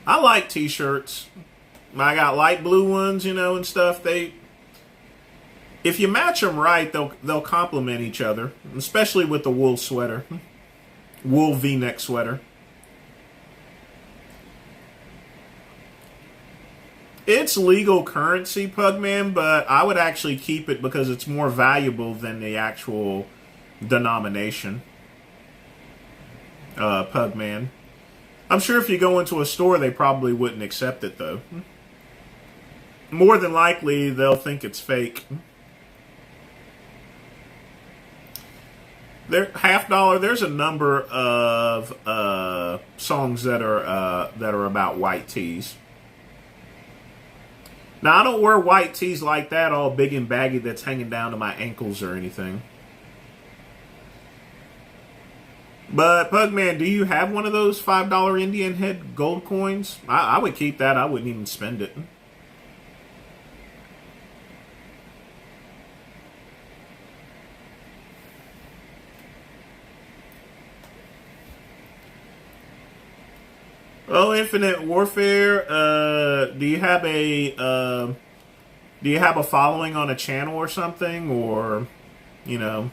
I like t-shirts. I got light blue ones, and stuff. If you match them right, they'll complement each other, especially with the wool sweater, wool V-neck sweater. It's legal currency, Pugman, but I would actually keep it because it's more valuable than the actual denomination. Pugman. I'm sure if you go into a store, they probably wouldn't accept it, though. More than likely, they'll think it's fake. $50. There's a number of songs that are about white tees. Now, I don't wear white tees like that, all big and baggy, that's hanging down to my ankles or anything. But Pugman, do you have one of those $5 Indian head gold coins? I would keep that. I wouldn't even spend it. Oh, Infinite Warfare. Do you have a following on a channel or something, or you know?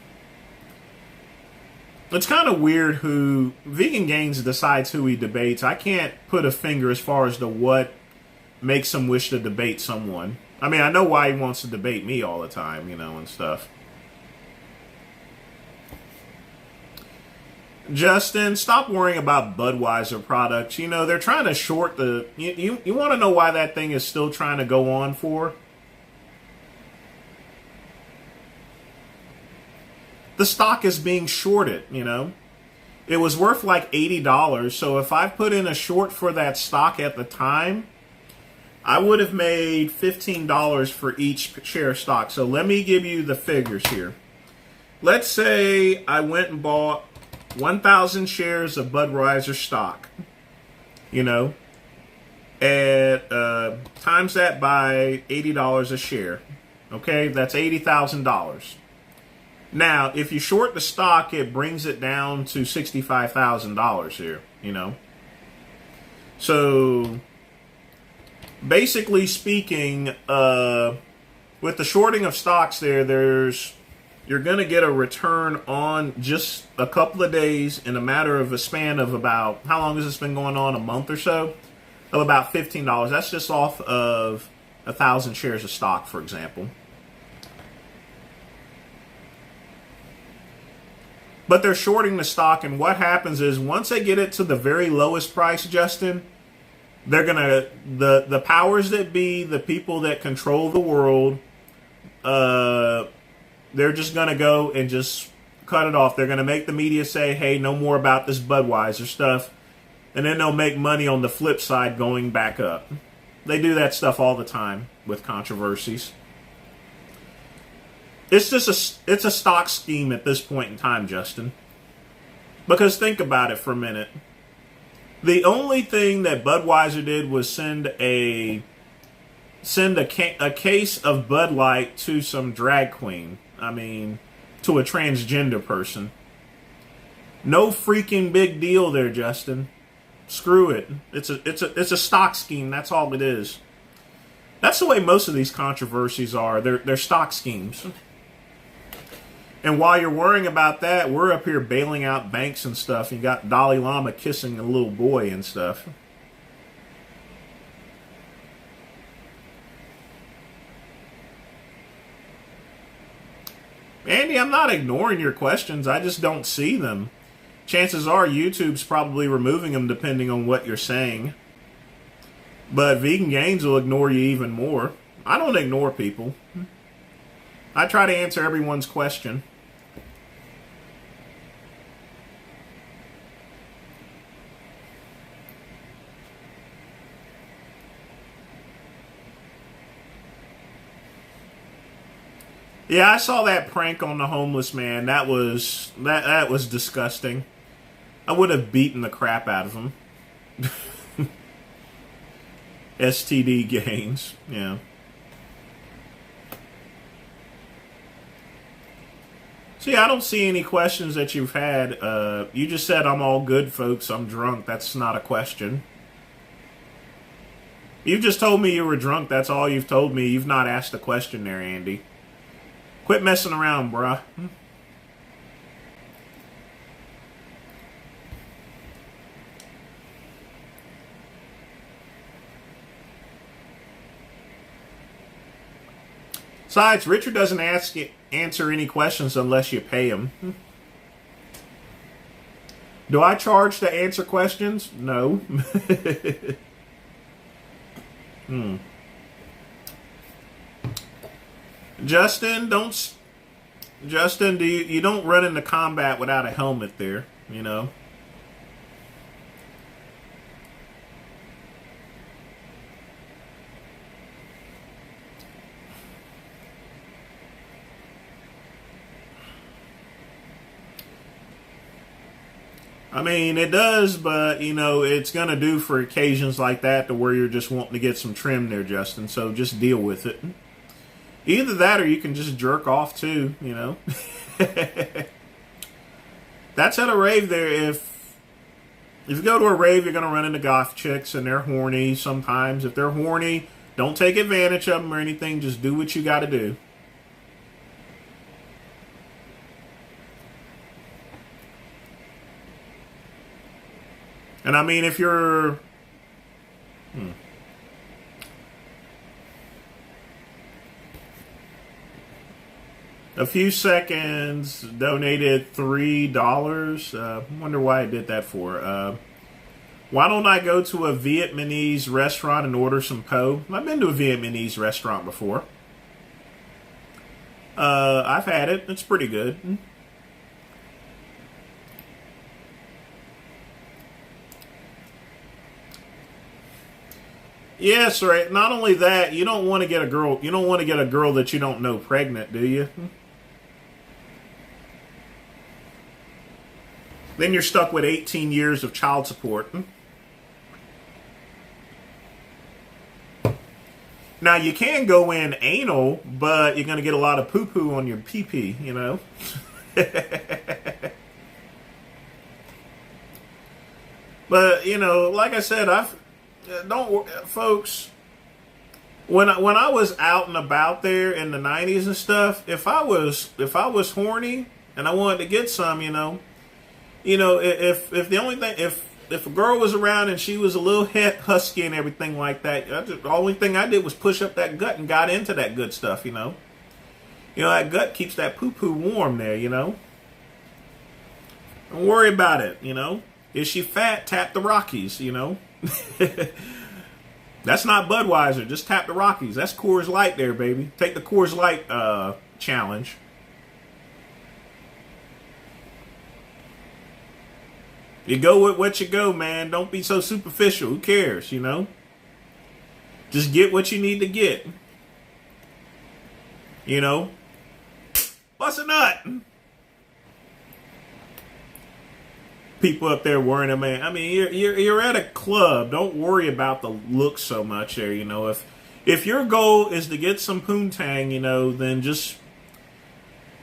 It's kind of weird who Vegan Gains decides who he debates. I can't put a finger as far as to what makes him wish to debate someone. I mean, I know why he wants to debate me all the time, you know, and stuff. Justin, stop worrying about Budweiser products. You know, they're trying to short the... You want to know why that thing is still trying to go on for? The stock is being shorted, you know. It was worth like $80, so if I put in a short for that stock at the time, I would have made $15 for each share of stock. So let me give you the figures here. Let's say I went and bought 1,000 shares of Budweiser stock, you know, and times that by $80 a share. Okay, that's $80,000. Now, if you short the stock, it brings it down to $65,000 here, you know. So, basically speaking, with the shorting of stocks you're going to get a return on just a couple of days in a matter of a span of about, how long has this been going on? A month or so? Of about $15. That's just off of 1,000 shares of stock, for example. But they're shorting the stock, and what happens is once they get it to the very lowest price, Justin, they're gonna the powers that be, the people that control the world, they're just gonna go and just cut it off. They're gonna make the media say, "Hey, no more about this Budweiser stuff," and then they'll make money on the flip side going back up. They do that stuff all the time with controversies. It's just it's a stock scheme at this point in time, Justin. Because think about it for a minute. The only thing that Budweiser did was send a case of Bud Light to some drag queen. I mean, to a transgender person. No freaking big deal there, Justin. Screw it. It's a stock scheme. That's all it is. That's the way most of these controversies are. They're stock schemes. And while you're worrying about that, we're up here bailing out banks and stuff. You got Dalai Lama kissing a little boy and stuff. Andy, I'm not ignoring your questions. I just don't see them. Chances are YouTube's probably removing them depending on what you're saying. But Vegan Gains will ignore you even more. I don't ignore people. I try to answer everyone's question. Yeah, I saw that prank on the homeless man. That was disgusting. I would have beaten the crap out of him. STD Gains, yeah. See, I don't see any questions that you've had. You just said, "I'm all good, folks. I'm drunk." That's not a question. You just told me you were drunk. That's all you've told me. You've not asked a question there, Andy. Quit messing around, bruh. Besides, Richard doesn't answer any questions unless you pay him. Do I charge to answer questions? No. Justin, you don't run into combat without a helmet there, you know? I mean, it does, but, you know, it's going to do for occasions like that to where you're just wanting to get some trim there, Justin. So just deal with it. Either that or you can just jerk off too, you know. That's at a rave there. If you go to a rave, you're going to run into goth chicks and they're horny sometimes. If they're horny, don't take advantage of them or anything. Just do what you got to do. And I mean, if you're... A few seconds donated $3. Wonder why I did that for. Why don't I go to a Vietnamese restaurant and order some po? I've been to a Vietnamese restaurant before. I've had it. It's pretty good. Yes, right. Not only that, you don't want to get a girl. You don't want to get a girl that you don't know pregnant, do you? Then you're stuck with 18 years of child support. Now, you can go in anal, but you're going to get a lot of poo-poo on your pee-pee, you know? But, you know, like I said, folks, when I was out and about there in the 90s and stuff, if I was horny and I wanted to get some, if the only thing, if a girl was around and she was a little husky and everything like that, the only thing I did was push up that gut and got into that good stuff, that gut keeps that poo-poo warm there, Don't worry about it, Is she fat? Tap the Rockies, That's not Budweiser. Just tap the Rockies. That's Coors Light there, baby. Take the Coors Light challenge. You go with what you go, man. Don't be so superficial. Who cares, Just get what you need to get. What's a nut? People up there worrying, man. I mean, you're at a club. Don't worry about the look so much there. If your goal is to get some poontang,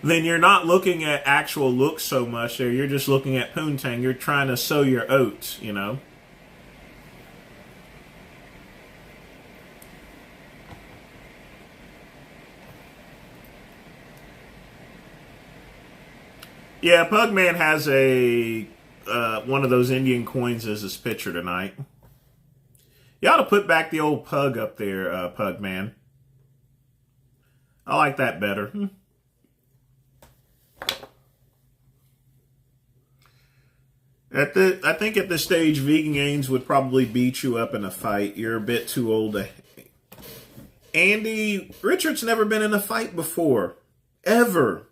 then you're not looking at actual looks so much there. You're just looking at poontang. You're trying to sow your oats, Yeah, Pugman has a one of those Indian coins as his picture tonight. You ought to put back the old pug up there, Pugman. I like that better. I think at this stage, Vegan Gaines would probably beat you up in a fight. You're a bit too old to... Andy, Richard's never been in a fight before. Ever.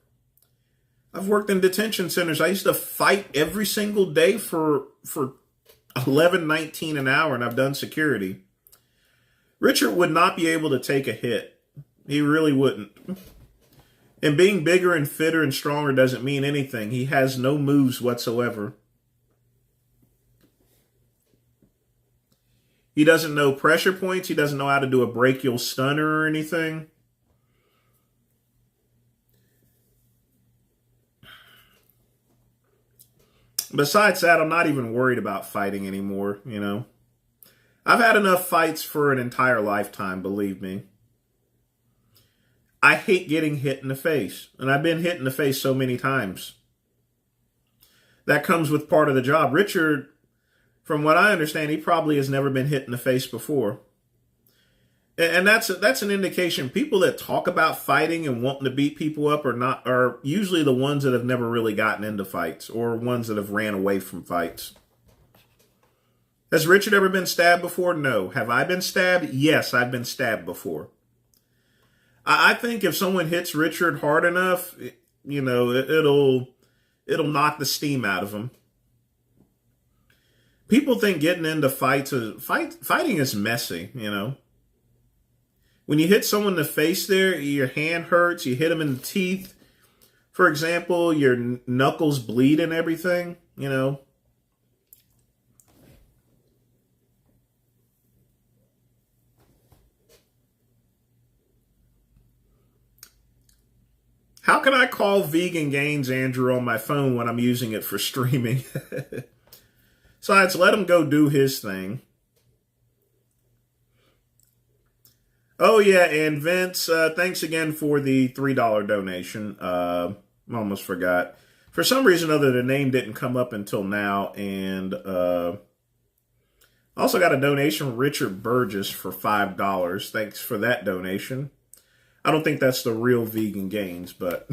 I've worked in detention centers. I used to fight every single day for $11.19 an hour, and I've done security. Richard would not be able to take a hit. He really wouldn't. And being bigger and fitter and stronger doesn't mean anything. He has no moves whatsoever. He doesn't know pressure points. He doesn't know how to do a brachial stunner or anything. Besides that, I'm not even worried about fighting anymore, I've had enough fights for an entire lifetime, believe me. I hate getting hit in the face, and I've been hit in the face so many times. That comes with part of the job. Richard, from what I understand, he probably has never been hit in the face before. And that's an indication. People that talk about fighting and wanting to beat people up are usually the ones that have never really gotten into fights or ones that have ran away from fights. Has Richard ever been stabbed before? No. Have I been stabbed? Yes, I've been stabbed before. I think if someone hits Richard hard enough, it'll knock the steam out of him. People think getting into fighting is messy, When you hit someone in the face there, your hand hurts, you hit them in the teeth. For example, your knuckles bleed and everything, How can I call Vegan Gains, Andrew, on my phone when I'm using it for streaming? So let's let him go do his thing. Oh, yeah, and Vince, thanks again for the $3 donation. I almost forgot. For some reason or other, the name didn't come up until now, and also got a donation from Richard Burgess for $5. Thanks for that donation. I don't think that's the real Vegan Gains, but...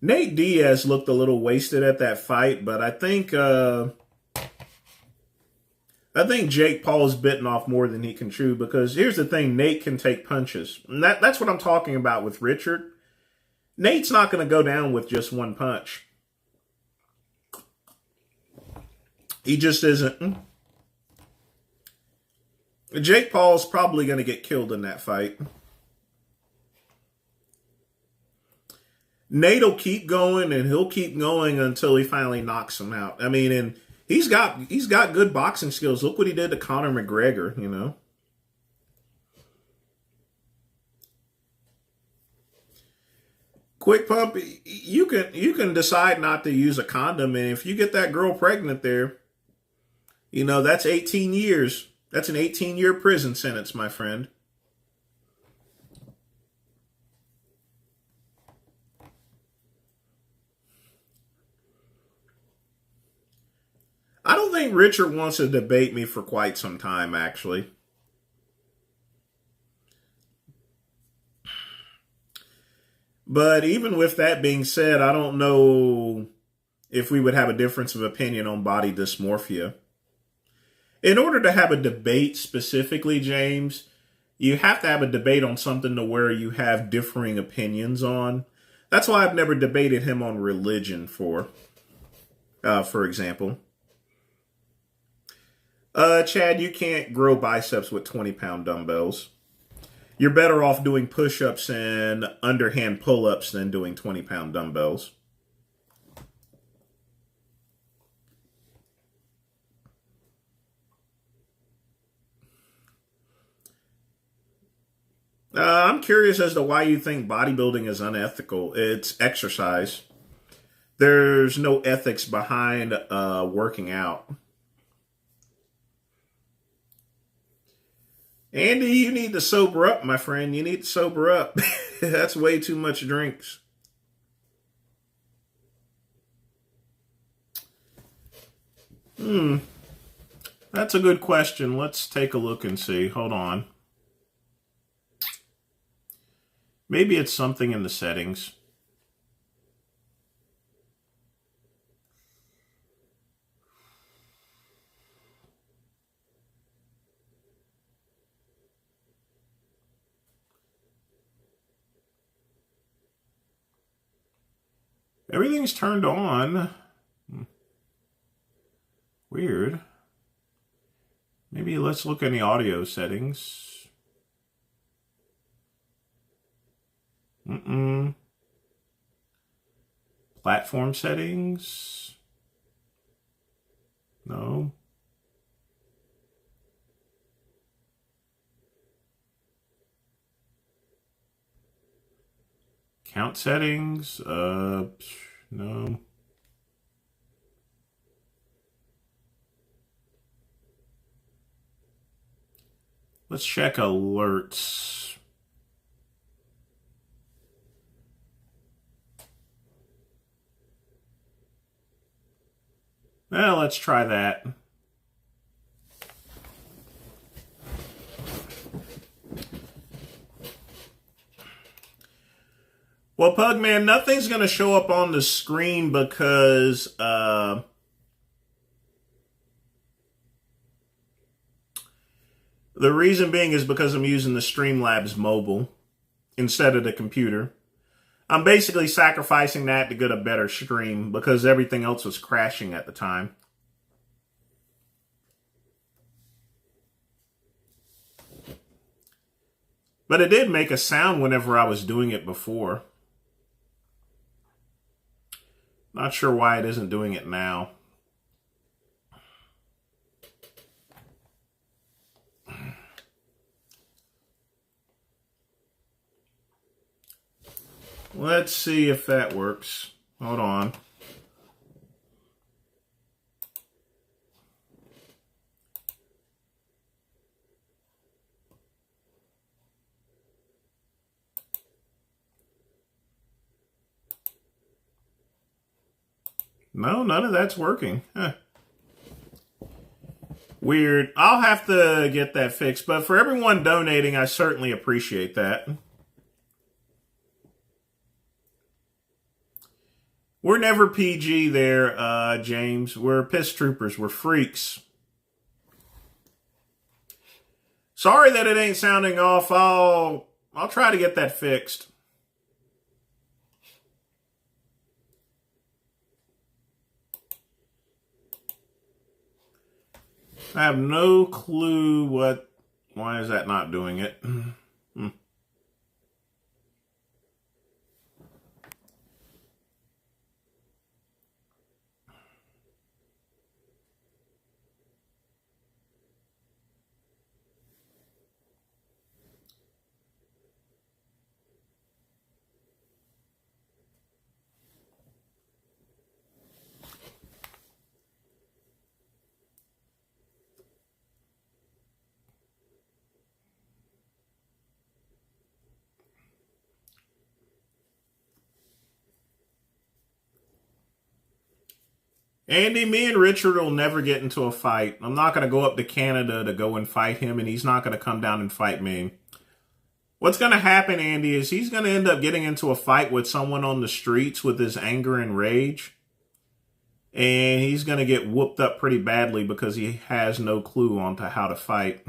Nate Diaz looked a little wasted at that fight, but I think Jake Paul's bitten off more than he can chew, because here's the thing, Nate can take punches. And that's what I'm talking about with Richard. Nate's not going to go down with just one punch. He just isn't. Jake Paul's probably going to get killed in that fight. Nate will keep going, and he'll keep going until he finally knocks him out. I mean, and he's got good boxing skills. Look what he did to Conor McGregor, you know. Quick Pump, you can decide not to use a condom, and if you get that girl pregnant there, you know, that's 18 years. That's an 18-year prison sentence, my friend. I don't think Richard wants to debate me for quite some time, actually. But even with that being said, I don't know if we would have a difference of opinion on body dysmorphia. In order to have a debate specifically, James, you have to have a debate on something to where you have differing opinions on. That's why I've never debated him on religion, for example. Chad, you can't grow biceps with 20-pound dumbbells. You're better off doing push-ups and underhand pull-ups than doing 20-pound dumbbells. I'm curious as to why you think bodybuilding is unethical. It's exercise. There's no ethics behind working out. Andy, you need to sober up, my friend. You need to sober up. That's way too much drinks. That's a good question. Let's take a look and see. Hold on. Maybe it's something in the settings. Everything's turned on. Weird. Maybe let's look in the audio settings. Platform settings. No. Count settings. No. Let's check alerts. Well, let's try that. Well, Pugman, nothing's going to show up on the screen because the reason being is because I'm using the Streamlabs mobile instead of the computer. I'm basically sacrificing that to get a better stream because everything else was crashing at the time. But it did make a sound whenever I was doing it before. Not sure why it isn't doing it now. Let's see if that works. Hold on. No, none of that's working. Huh. Weird. I'll have to get that fixed. But for everyone donating, I certainly appreciate that. We're never PG there, James. We're piss troopers. We're freaks. Sorry that it ain't sounding off. I'll try to get that fixed. I have no clue why is that not doing it. Andy, me and Richard will never get into a fight. I'm not going to go up to Canada to go and fight him, and he's not going to come down and fight me. What's going to happen, Andy, is he's going to end up getting into a fight with someone on the streets with his anger and rage. And he's going to get whooped up pretty badly because he has no clue onto how to fight.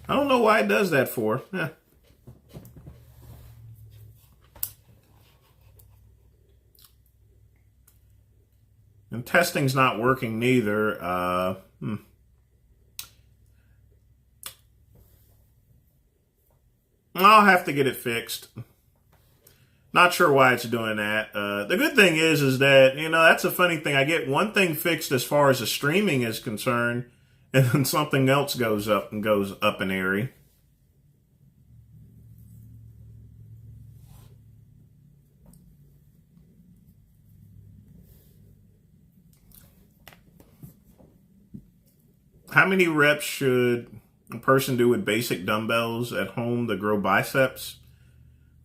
I don't know why it does that for. And testing's not working neither. I'll have to get it fixed. Not sure why it's doing that. The good thing is that, that's a funny thing. I get one thing fixed as far as the streaming is concerned, and then something else goes up an area. How many reps should a person do with basic dumbbells at home to grow biceps?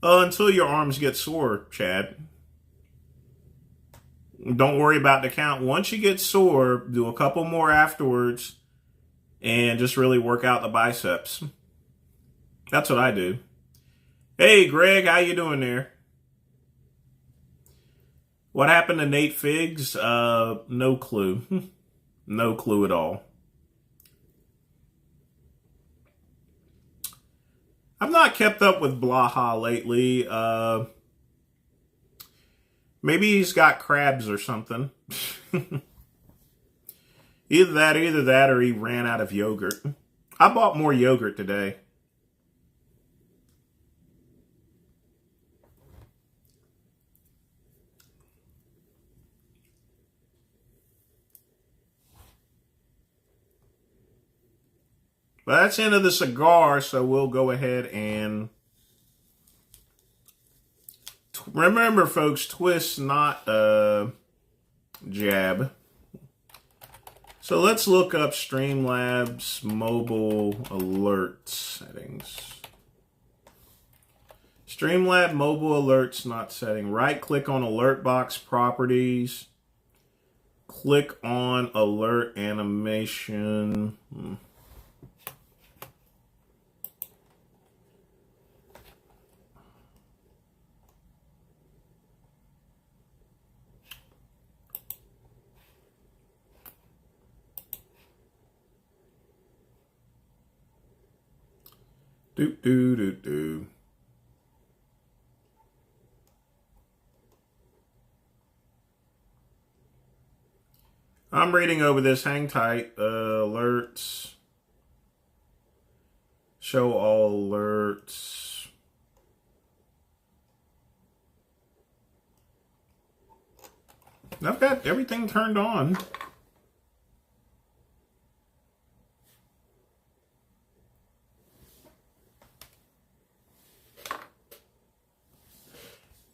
Until your arms get sore, Chad. Don't worry about the count. Once you get sore, do a couple more afterwards and just really work out the biceps. That's what I do. Hey, Greg, how you doing there? What happened to Nate Figs? No clue. No clue at all. I've not kept up with Blaha lately. Maybe he's got crabs or something. Either that, or he ran out of yogurt. I bought more yogurt today. But that's the end of the cigar, so we'll go ahead and... Remember, folks, twist, not jab. So let's look up Streamlabs mobile alert settings. Streamlab mobile alerts not setting. Right-click on alert box properties. Click on alert animation. Do. I'm reading over this. Hang tight. Alerts. Show all alerts. I've got everything turned on.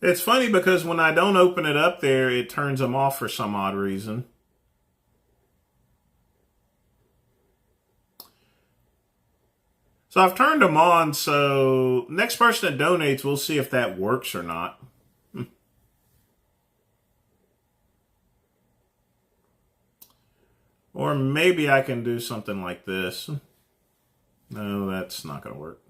It's funny because when I don't open it up there, it turns them off for some odd reason. So I've turned them on, so next person that donates, we'll see if that works or not. Or maybe I can do something like this. No, that's not going to work.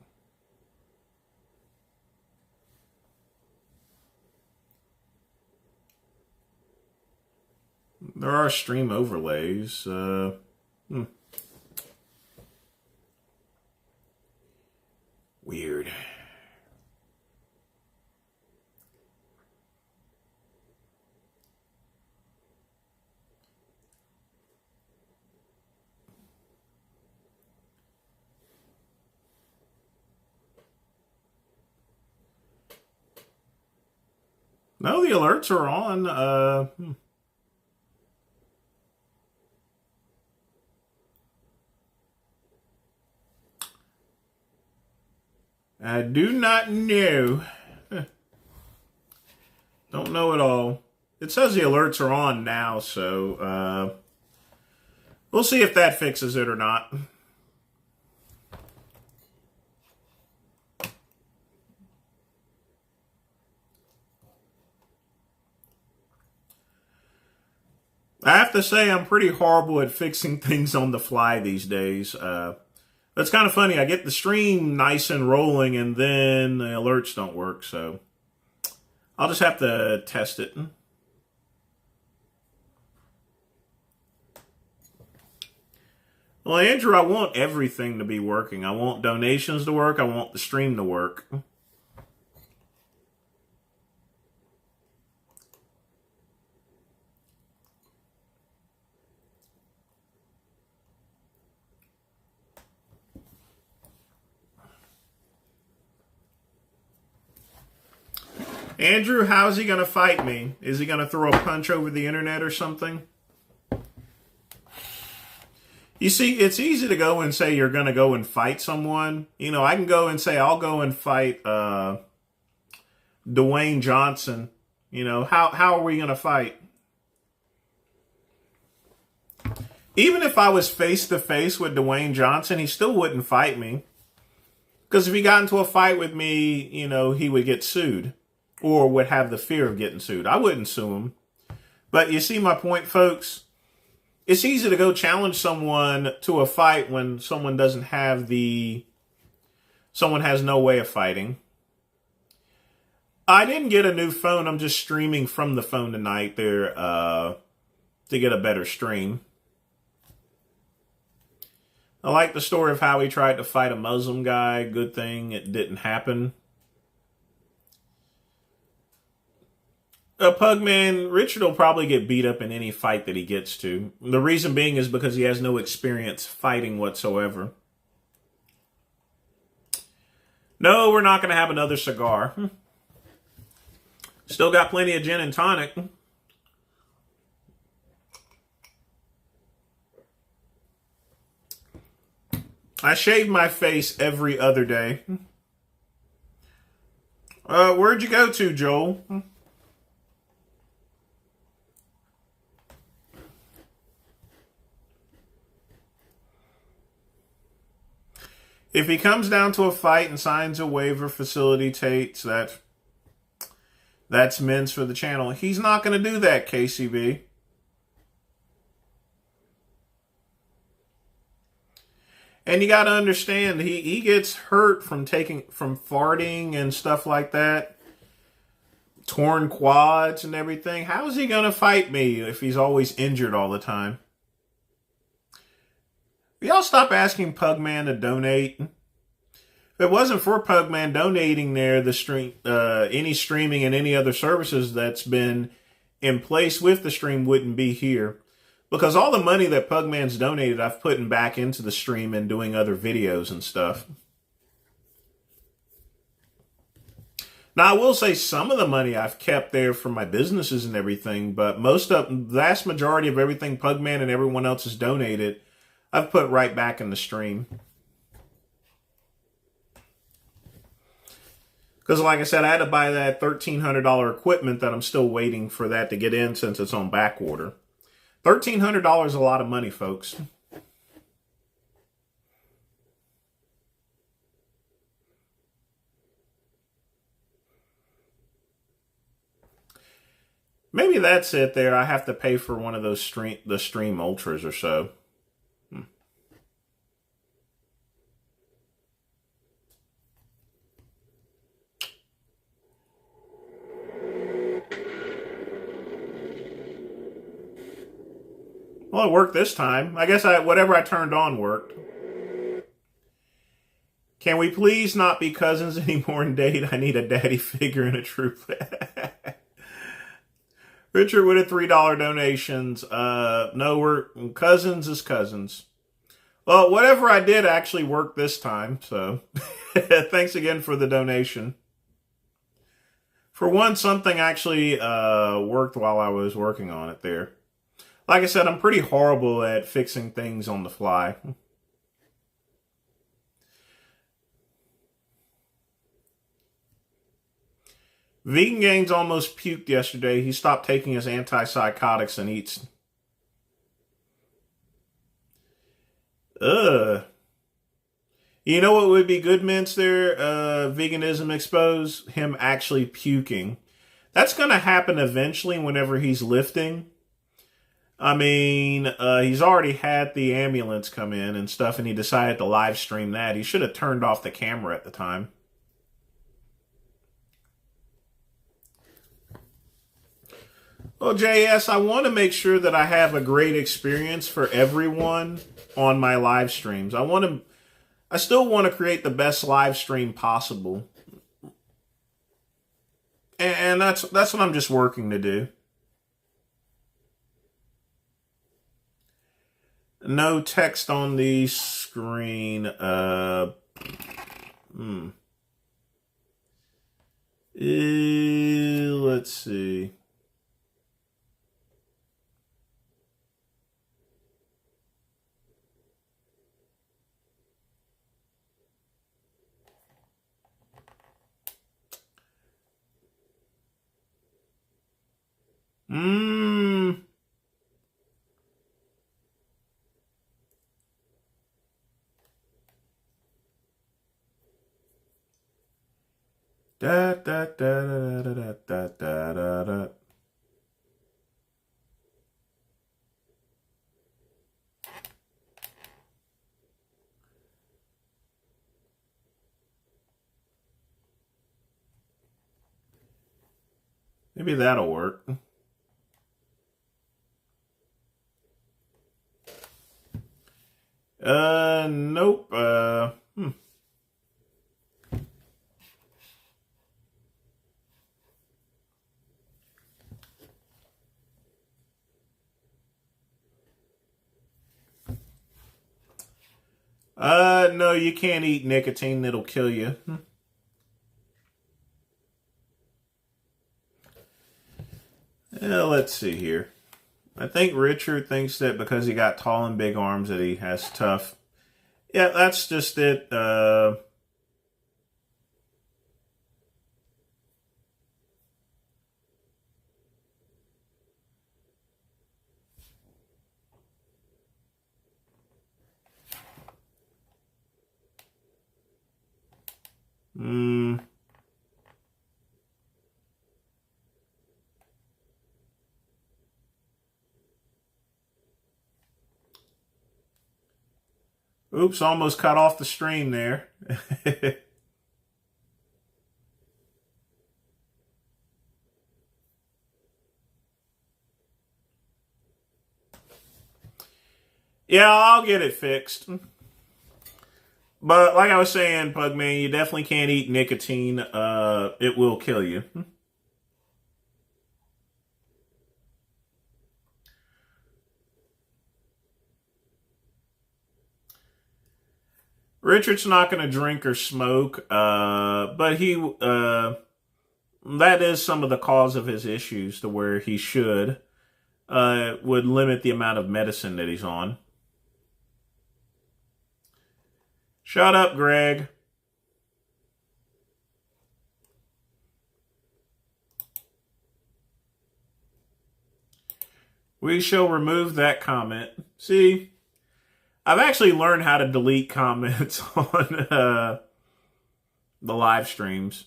There are stream overlays. Weird. No, the alerts are on. I do not know. Don't know at all. It says the alerts are on now, so we'll see if that fixes it or not. I have to say I'm pretty horrible at fixing things on the fly these days. It's kind of funny. I get the stream nice and rolling, and then the alerts don't work, so I'll just have to test it. Well, Andrew, I want everything to be working. I want donations to work. I want the stream to work. Andrew, how's he going to fight me? Is he going to throw a punch over the internet or something? You see, it's easy to go and say you're going to go and fight someone. You know, I can go and say I'll go and fight Dwayne Johnson. You know, how are we going to fight? Even if I was face to face with Dwayne Johnson, he still wouldn't fight me. Because if he got into a fight with me, you know, he would get sued. Or would have the fear of getting sued. I wouldn't sue him. But you see my point, folks? It's easy to go challenge someone to a fight when someone doesn't have someone has no way of fighting. I didn't get a new phone. I'm just streaming from the phone tonight there to get a better stream. I like the story of how he tried to fight a Muslim guy. Good thing it didn't happen. Pugman, Richard will probably get beat up in any fight that he gets to. The reason being is because he has no experience fighting whatsoever. No, we're not going to have another cigar. Still got plenty of gin and tonic. I shave my face every other day. Where'd you go to, Joel? If he comes down to a fight and signs a waiver, facilitates that's men's for the channel. He's not going to do that, KCB. And you got to understand, he gets hurt from farting and stuff like that. Torn quads and everything. How is he going to fight me if he's always injured all the time? Y'all stop asking Pugman to donate. If it wasn't for Pugman donating there, any streaming and any other services that's been in place with the stream wouldn't be here. Because all the money that Pugman's donated, I've put back into the stream and doing other videos and stuff. Now, I will say some of the money I've kept there for my businesses and everything, but vast majority of everything Pugman and everyone else has donated, I've put right back in the stream. Because like I said, I had to buy that $1,300 equipment that I'm still waiting for that to get in since it's on back order. $1,300 is a lot of money, folks. Maybe that's it there. I have to pay for one of those the Stream Ultras or so. Well, it worked this time. I guess whatever I turned on worked. Can we please not be cousins anymore and date? I need a daddy figure and a troop. Richard with a $3 donations. No, we're cousins is cousins. Well, whatever I did actually worked this time, so thanks again for the donation. For one, something actually worked while I was working on it there. Like I said, I'm pretty horrible at fixing things on the fly. Vegan Gains almost puked yesterday. He stopped taking his antipsychotics and eats. You know what would be good, mints there? Veganism exposed. Him actually puking. That's going to happen eventually whenever he's lifting. I mean, he's already had the ambulance come in and stuff, and he decided to live stream that. He should have turned off the camera at the time. Well, JS, I want to make sure that I have a great experience for everyone on my live streams. I still want to create the best live stream possible. And that's what I'm just working to do. No text on the screen. Let's see. Da da da da da da da da da. Maybe that'll work. Nope. No, you can't eat nicotine. It'll kill you. Let's see here. I think Richard thinks that because he got tall and big arms that he has tough. Yeah, that's just it. Oops, almost cut off the stream there. Yeah, I'll get it fixed. But like I was saying, Pugman, you definitely can't eat nicotine. It will kill you. Richard's not going to drink or smoke, but he that is some of the cause of his issues, to where he would limit the amount of medicine that he's on. Shut up, Greg. We shall remove that comment. See, I've actually learned how to delete comments on the live streams.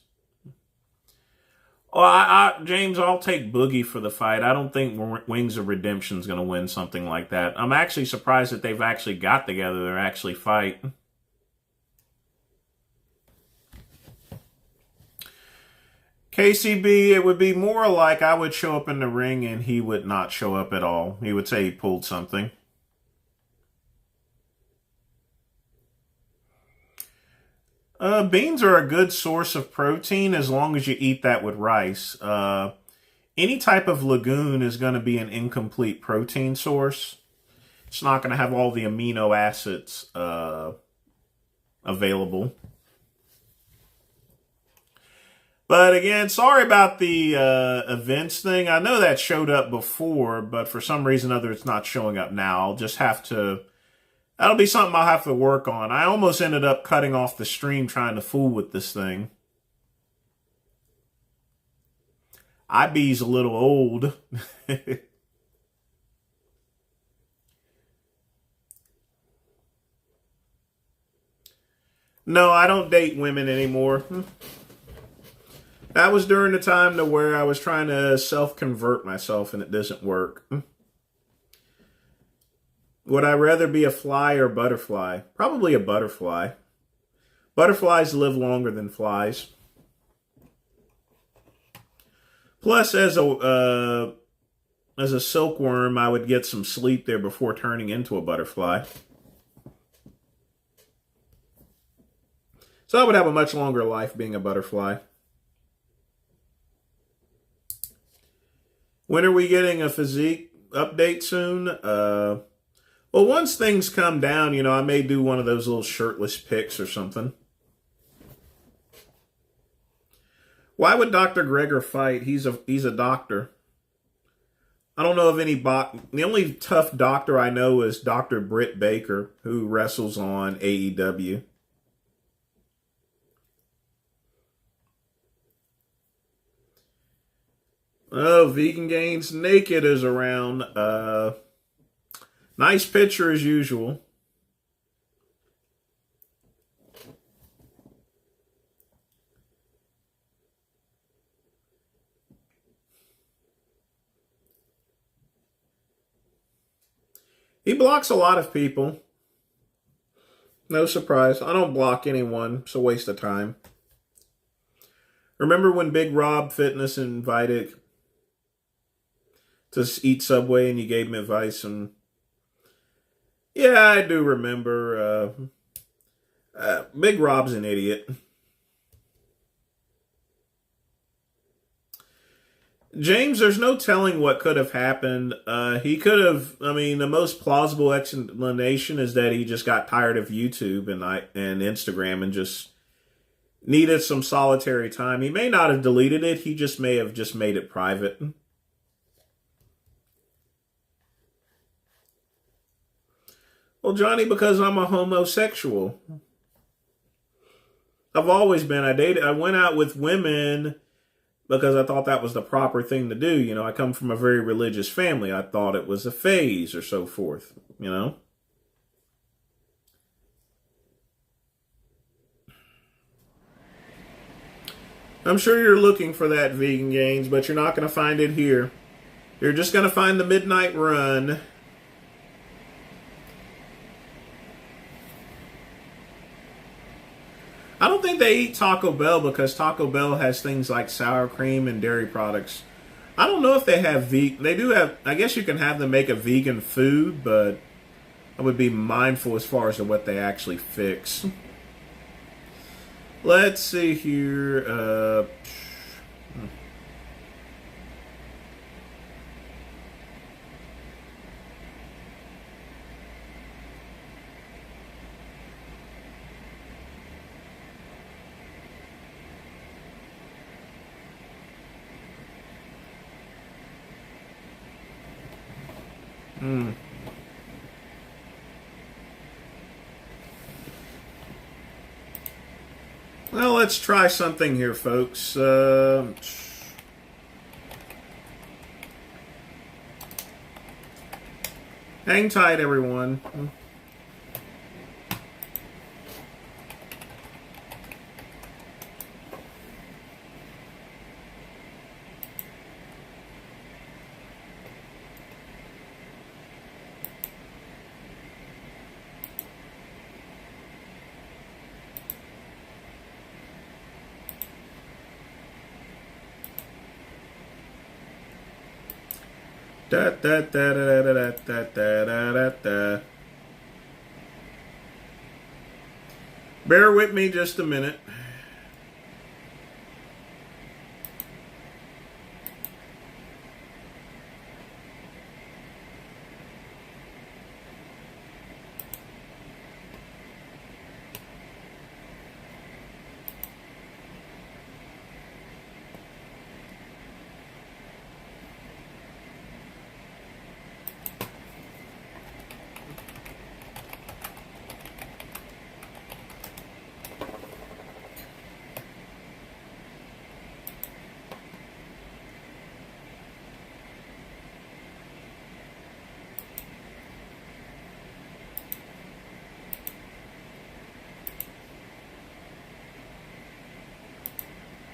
Oh, James, I'll take Boogie for the fight. I don't think Wings of Redemption's going to win something like that. I'm actually surprised that they've actually got together to actually fight. KCB, it would be more like I would show up in the ring and he would not show up at all. He would say he pulled something. Beans are a good source of protein as long as you eat that with rice. Any type of legume is going to be an incomplete protein source. It's not going to have all the amino acids available. But again, sorry about the events thing. I know that showed up before, but for some reason or other it's not showing up now. I'll just have to... That'll be something I'll have to work on. I almost ended up cutting off the stream trying to fool with this thing. IB's a little old. No, I don't date women anymore. That was during the time to where I was trying to self-convert myself and it doesn't work. Would I rather be a fly or butterfly? Probably a butterfly. Butterflies live longer than flies. Plus, as a silkworm, I would get some sleep there before turning into a butterfly. So I would have a much longer life being a butterfly. When are we getting a physique update soon? Well, once things come down, you know, I may do one of those little shirtless pics or something. Why would Dr. Gregor fight? He's a doctor. I don't know of any the only tough doctor I know is Dr. Britt Baker, who wrestles on AEW. Oh, Vegan Gains Naked is around. Nice picture as usual. He blocks a lot of people. No surprise. I don't block anyone. It's a waste of time. Remember when Big Rob Fitness invited to eat Subway and you gave him advice? And yeah, I do remember. Big Rob's an idiot. James, there's no telling what could have happened. He could have, I mean, the most plausible explanation is that he just got tired of YouTube and Instagram and just needed some solitary time. He may not have deleted it. He just may have just made it private. Well, Johnny, because I'm a homosexual. I've always been. I went out with women because I thought that was the proper thing to do. You know, I come from a very religious family. I thought it was a phase or so forth, you know. I'm sure you're looking for that, Vegan Gains, but you're not going to find it here. You're just going to find the Midnight Run. I don't think they eat Taco Bell because Taco Bell has things like sour cream and dairy products. I don't know if they have vegan. They do have. I guess you can have them make a vegan food, but I would be mindful as far as what they actually fix. Let's see here. Well, let's try something here, folks. Hang tight, everyone. Da, da, da, da, da, da, da, da, da, da. Bear with me just a minute.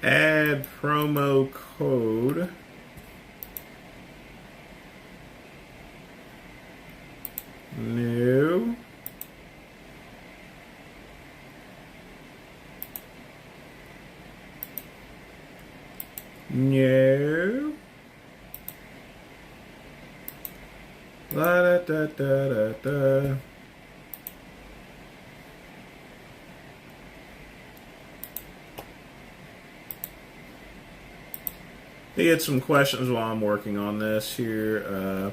Add promo code. New. No. La da da da da da. I get some questions while I'm working on this here.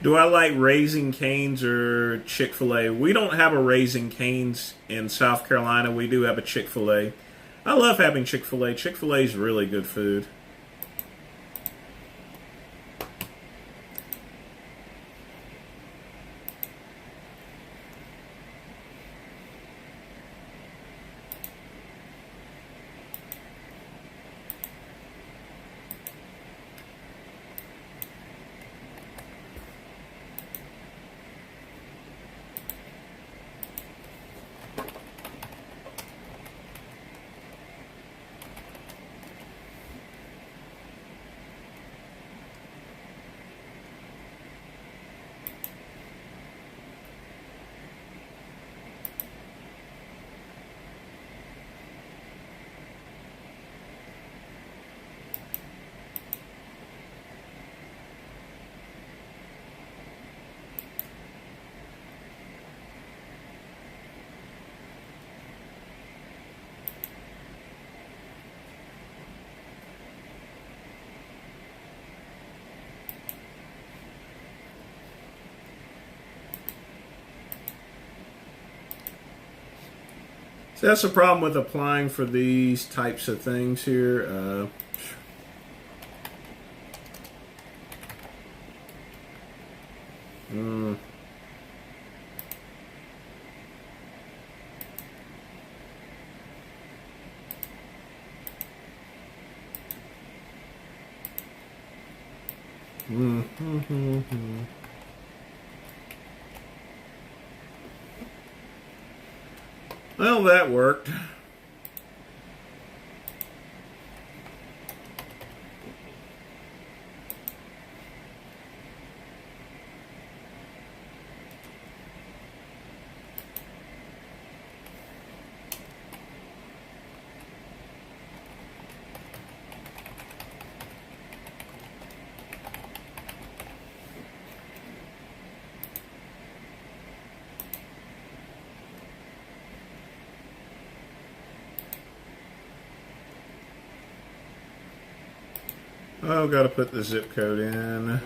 Do I like Raising Cane's or Chick-fil-A? We don't have a Raising Cane's in South Carolina. We do have a Chick-fil-A. I love having Chick-fil-A. Chick-fil-A is really good food. So that's the problem with applying for these types of things here. Well, that worked. Oh, got to put the zip code in.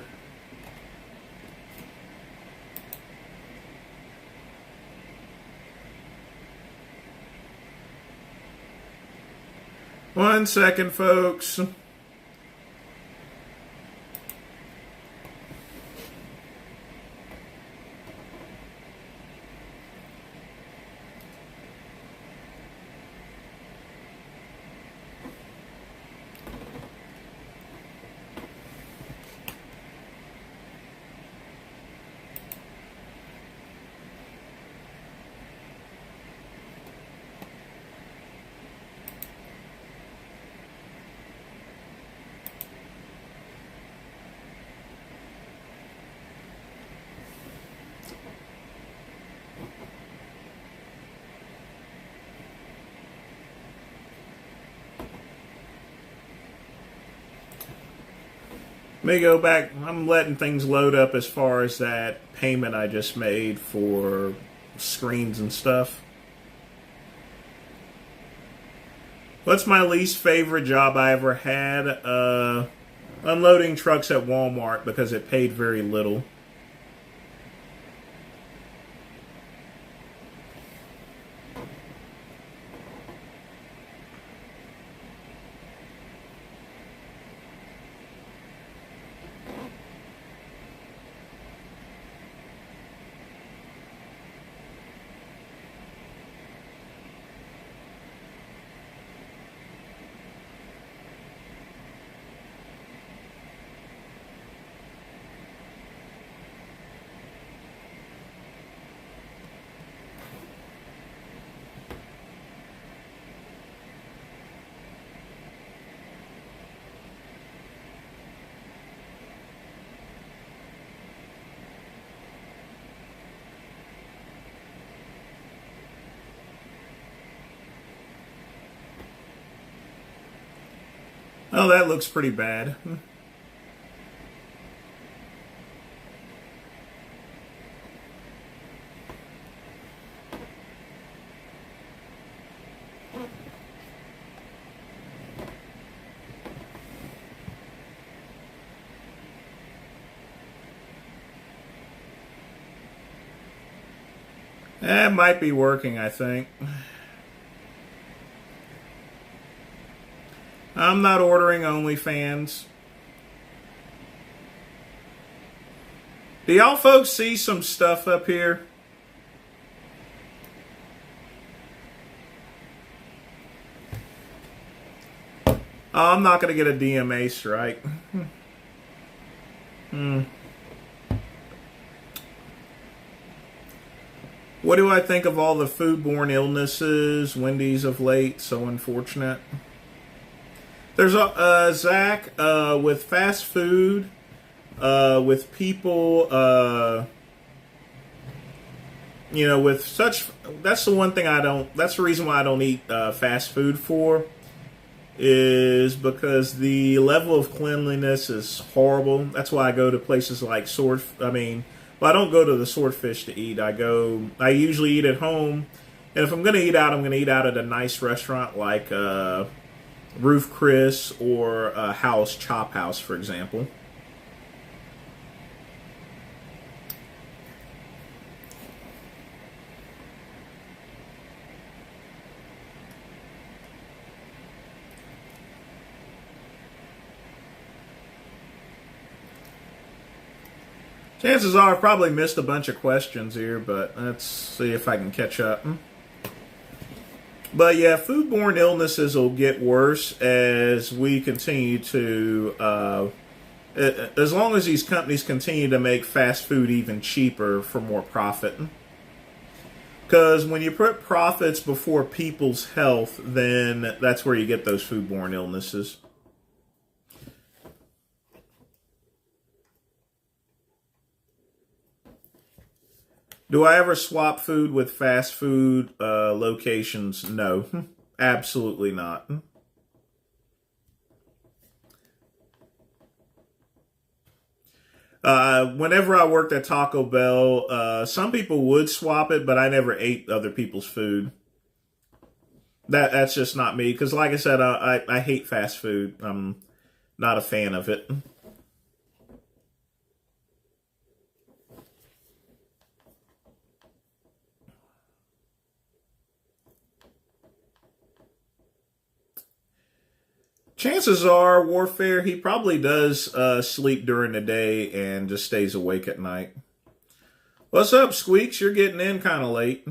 1 second, folks. Let me go back. I'm letting things load up as far as that payment I just made for screens and stuff. What's my least favorite job I ever had? Unloading trucks at Walmart because it paid very little. Oh, that looks pretty bad. That might be working, I think. I'm not ordering OnlyFans. Do y'all folks see some stuff up here? Oh, I'm not going to get a DMA strike. What do I think of all the foodborne illnesses? Wendy's of late, so unfortunate. There's a Zach with fast food, with people, with such. That's the one thing I don't. That's the reason why I don't eat fast food for, is because the level of cleanliness is horrible. That's why I go to places like I don't go to the Swordfish to eat. I usually eat at home, and if I'm going to eat out, I'm going to eat out at a nice restaurant like Roof Chris or Chop House, for example. Chances are I've probably missed a bunch of questions here, but let's see if I can catch up. But yeah, foodborne illnesses will get worse as we continue to, as long as these companies continue to make fast food even cheaper for more profit. Because when you put profits before people's health, then that's where you get those foodborne illnesses. Do I ever swap food with fast food locations? No, absolutely not. Whenever I worked at Taco Bell, some people would swap it, but I never ate other people's food. That's just not me, because like I said, I hate fast food. I'm not a fan of it. Chances are, Warfare, he probably does sleep during the day and just stays awake at night. What's up, Squeaks? You're getting in kind of late.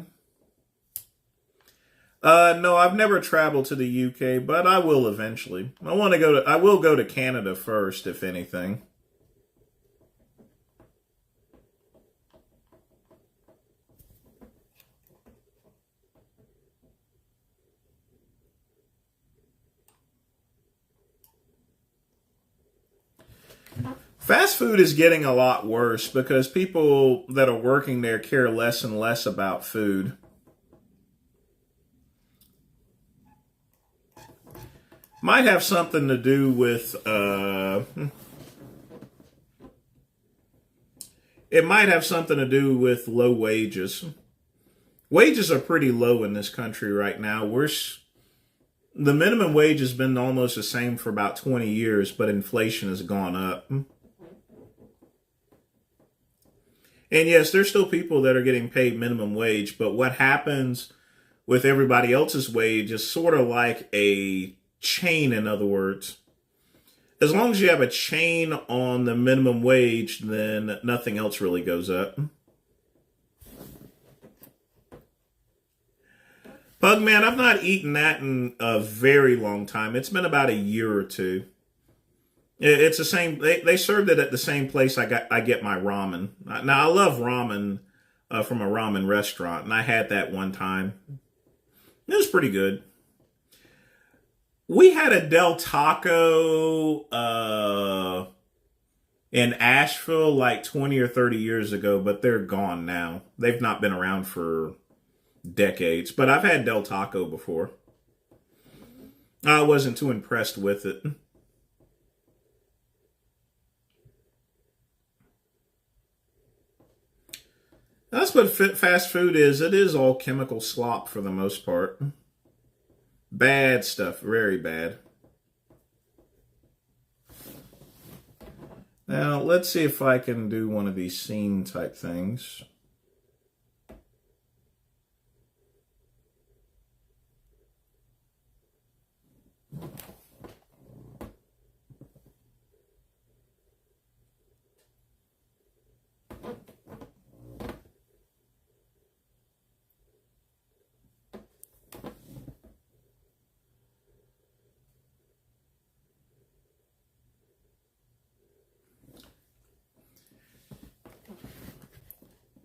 No, I've never traveled to the UK, but I will eventually. I will go to Canada first, if anything. Fast food is getting a lot worse because people that are working there care less and less about food. Might have something to do with it might have something to do with low wages. Wages are pretty low in this country right now. The minimum wage has been almost the same for about 20 years, but inflation has gone up. And yes, there's still people that are getting paid minimum wage, but what happens with everybody else's wage is sort of like a chain, in other words. As long as you have a chain on the minimum wage, then nothing else really goes up. Pugman, I've not eaten that in a very long time. It's been about a year or two. It's the same. They served it at the same place I get my ramen. Now I love ramen from a ramen restaurant, and I had that one time. It was pretty good. We had a Del Taco in Asheville like 20 or 30 years ago, but they're gone now. They've not been around for decades, but I've had Del Taco before. I wasn't too impressed with it. That's what fast food is. It is all chemical slop for the most part. Bad stuff. Very bad. Now, let's see if I can do one of these scene type things.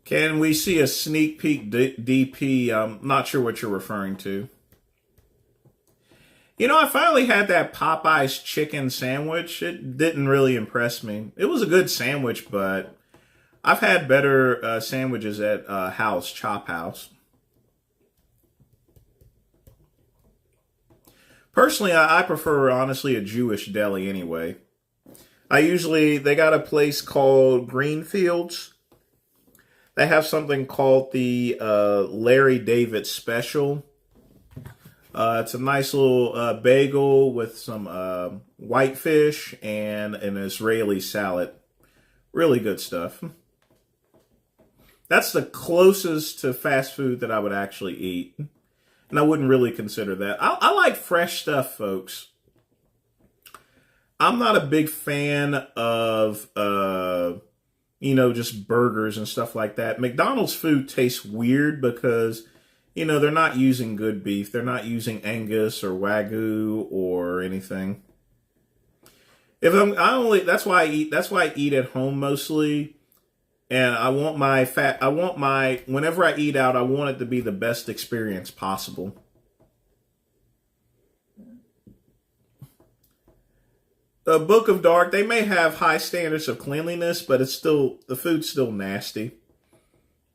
Can we see a sneak peek DP? I'm not sure what you're referring to. You know, I finally had that Popeye's chicken sandwich. It didn't really impress me. It was a good sandwich, but I've had better sandwiches at Chop House. Personally, I prefer, honestly, a Jewish deli anyway. They got a place called Greenfields. They have something called the Larry David Special. It's a nice little bagel with some whitefish and an Israeli salad. Really good stuff. That's the closest to fast food that I would actually eat. And I wouldn't really consider that. I like fresh stuff, folks. I'm not a big fan of just burgers and stuff like that. McDonald's food tastes weird because, they're not using good beef. They're not using Angus or Wagyu or anything. That's why I eat at home mostly. And whenever I eat out, I want it to be the best experience possible. The Book of Dark, they may have high standards of cleanliness, but the food's still nasty.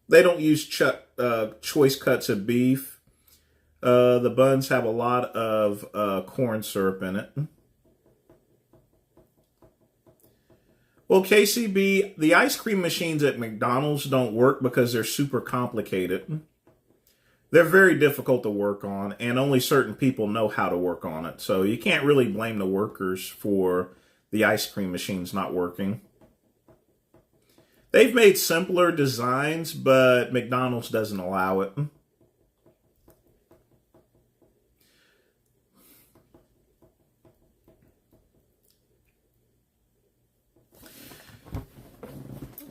They don't use choice cuts of beef. The buns have a lot of corn syrup in it. Well, KCB, the ice cream machines at McDonald's don't work because they're super complicated. They're very difficult to work on, and only certain people know how to work on it. So you can't really blame the workers for the ice cream machines not working. They've made simpler designs, but McDonald's doesn't allow it.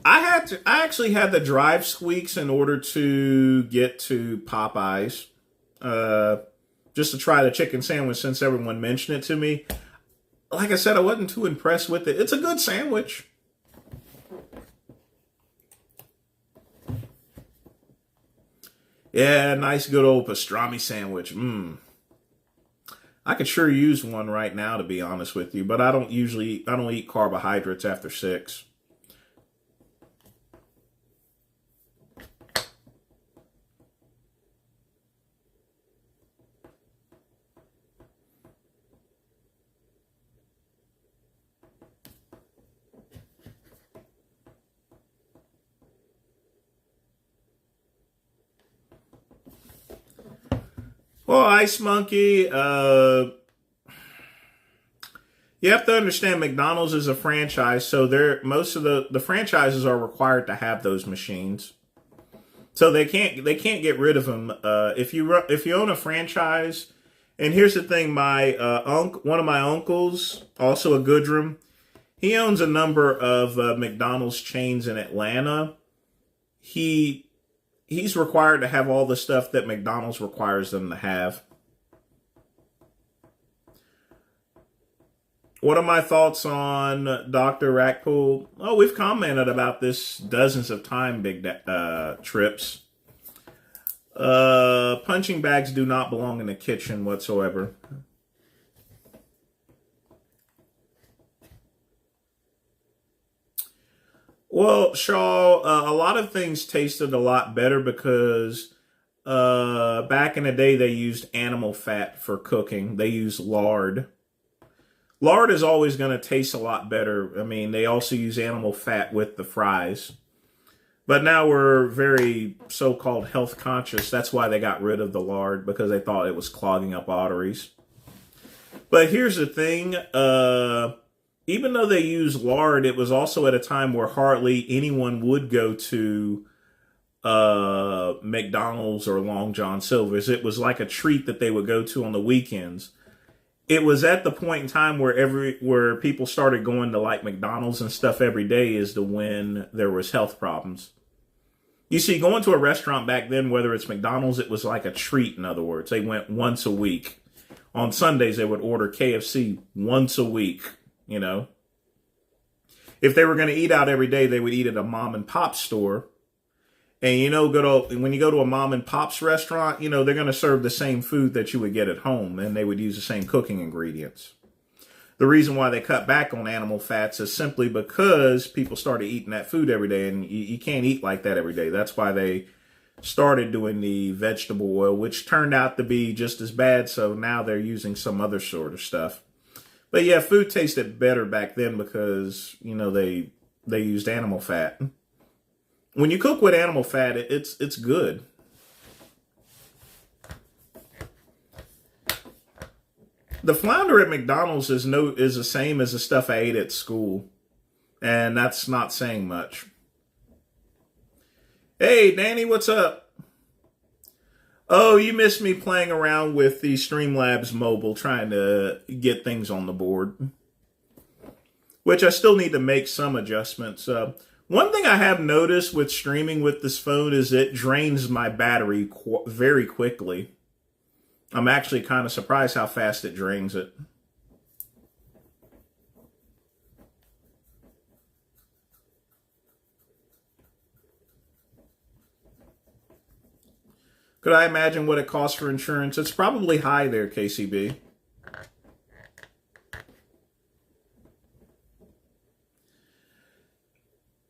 I actually had to drive Squeaks in order to get to Popeyes. Just to try the chicken sandwich since everyone mentioned it to me. Like I said, I wasn't too impressed with it. It's a good sandwich. Yeah, nice good old pastrami sandwich. I could sure use one right now, to be honest with you, but I don't eat carbohydrates after 6. Well, Ice Monkey, you have to understand McDonald's is a franchise, so most of the franchises are required to have those machines. So they can't get rid of them. If you own a franchise, and here's the thing, one of my uncles, also a Goodrum, he owns a number of McDonald's chains in Atlanta. He's required to have all the stuff that McDonald's requires them to have. What are my thoughts on Dr. Rackpool? Oh, we've commented about this dozens of times, Big Trips. Punching bags do not belong in the kitchen whatsoever. Well, Shaw, a lot of things tasted a lot better because back in the day they used animal fat for cooking. They used lard. Lard is always going to taste a lot better. I mean, they also use animal fat with the fries. But now we're very so-called health conscious. That's why they got rid of the lard, because they thought it was clogging up arteries. But here's the thing. Even though they used lard, it was also at a time where hardly anyone would go to McDonald's or Long John Silver's. It was like a treat that they would go to on the weekends. It was at the point in time where people started going to like McDonald's and stuff every day is to when there was health problems. You see, going to a restaurant back then, whether it's McDonald's, it was like a treat, in other words. They went once a week. On Sundays, they would order KFC once a week. You know, if they were going to eat out every day, they would eat at a mom and pop store. And, you know, when you go to a mom and pop's restaurant, you know, they're going to serve the same food that you would get at home, and they would use the same cooking ingredients. The reason why they cut back on animal fats is simply because people started eating that food every day, and you can't eat like that every day. That's why they started doing the vegetable oil, which turned out to be just as bad. So now they're using some other sort of stuff. But yeah, food tasted better back then because, you know, they used animal fat. When you cook with animal fat, it's good. The flounder at McDonald's is the same as the stuff I ate at school, and that's not saying much. Hey, Danny, what's up? Oh, you missed me playing around with the Streamlabs mobile, trying to get things on the board, which I still need to make some adjustments. One thing I have noticed with streaming with this phone is it drains my battery very quickly. I'm actually kind of surprised how fast it drains it. Could I imagine what it costs for insurance? It's probably high there, KCB.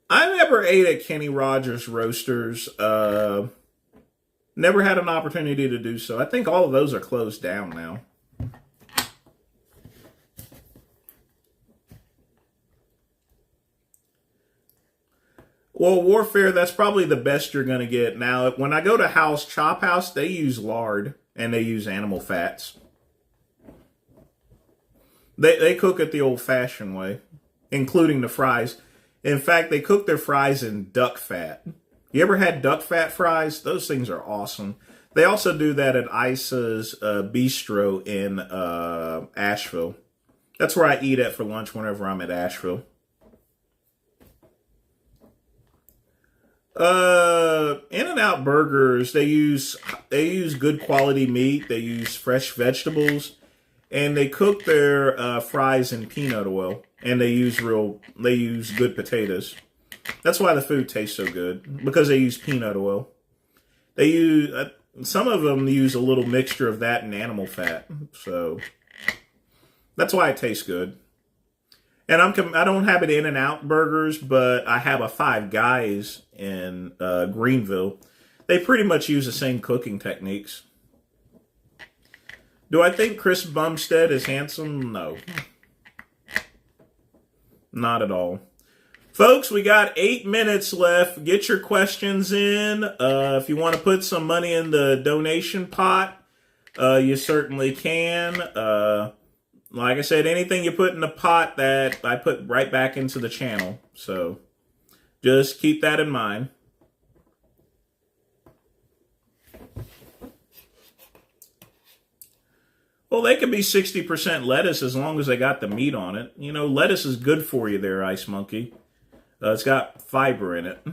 I never ate at Kenny Rogers Roasters. Never had an opportunity to do so. I think all of those are closed down now. Well, Warfare, that's probably the best you're going to get. Now, when I go to Chop House, they use lard and they use animal fats. They cook it the old-fashioned way, including the fries. In fact, they cook their fries in duck fat. You ever had duck fat fries? Those things are awesome. They also do that at Isa's Bistro in Asheville. That's where I eat at for lunch whenever I'm at Asheville. In-N-Out burgers, they use good quality meat, they use fresh vegetables, and they cook their fries in peanut oil, and they use good potatoes. That's why the food tastes so good, because they use peanut oil. They use some of them use a little mixture of that and animal fat, so that's why it tastes good. And I don't have it In-N-Out burgers, but I have a Five Guys in Greenville. They pretty much use the same cooking techniques. Do I think Chris Bumstead is handsome? No. Not at all. Folks, we got 8 minutes left. Get your questions in. If you want to put some money in the donation pot, you certainly can. Like I said, anything you put in the pot, that I put right back into the channel. So just keep that in mind. Well, they could be 60% lettuce as long as they got the meat on it. You know, lettuce is good for you there, Ice Monkey. It's got fiber in it.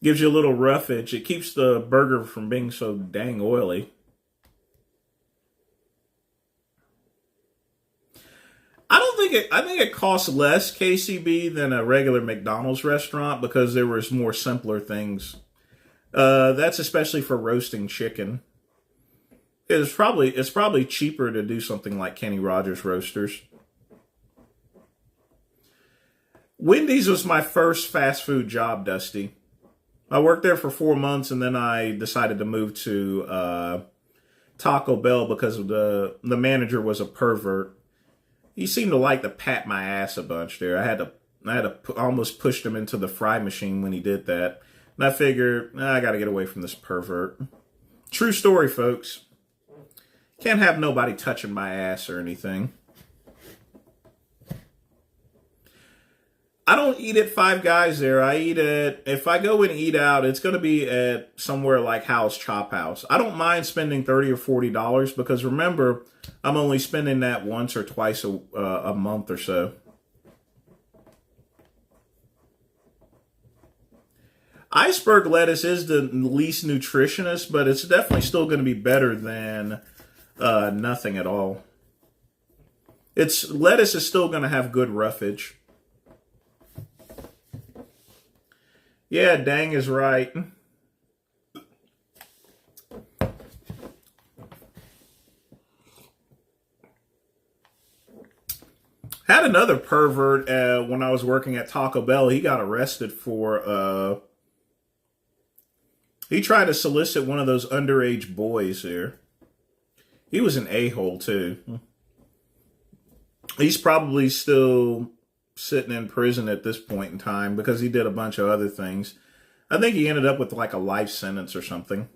Gives you a little roughage. It keeps the burger from being so dang oily. I think it costs less KCB than a regular McDonald's restaurant because there was more simpler things. That's especially for roasting chicken. It's probably cheaper to do something like Kenny Rogers Roasters. Wendy's was my first fast food job, Dusty. I worked there for 4 months, and then I decided to move to Taco Bell because of the manager was a pervert. He seemed to like to pat my ass a bunch there. I had to almost push him into the fry machine when he did that. And I figured, I got to get away from this pervert. True story, folks. Can't have nobody touching my ass or anything. I don't eat at Five Guys there. If I go and eat out, it's going to be at somewhere like Hal's Chop House. I don't mind spending $30 or $40 because remember, I'm only spending that once or twice a month or so. Iceberg lettuce is the least nutritious, but it's definitely still going to be better than nothing at all. Lettuce is still going to have good roughage. Yeah, dang is right. Had another pervert when I was working at Taco Bell. He got arrested for he tried to solicit one of those underage boys here. He was an a-hole too. He's probably still sitting in prison at this point in time because he did a bunch of other things. I think he ended up with like a life sentence or something.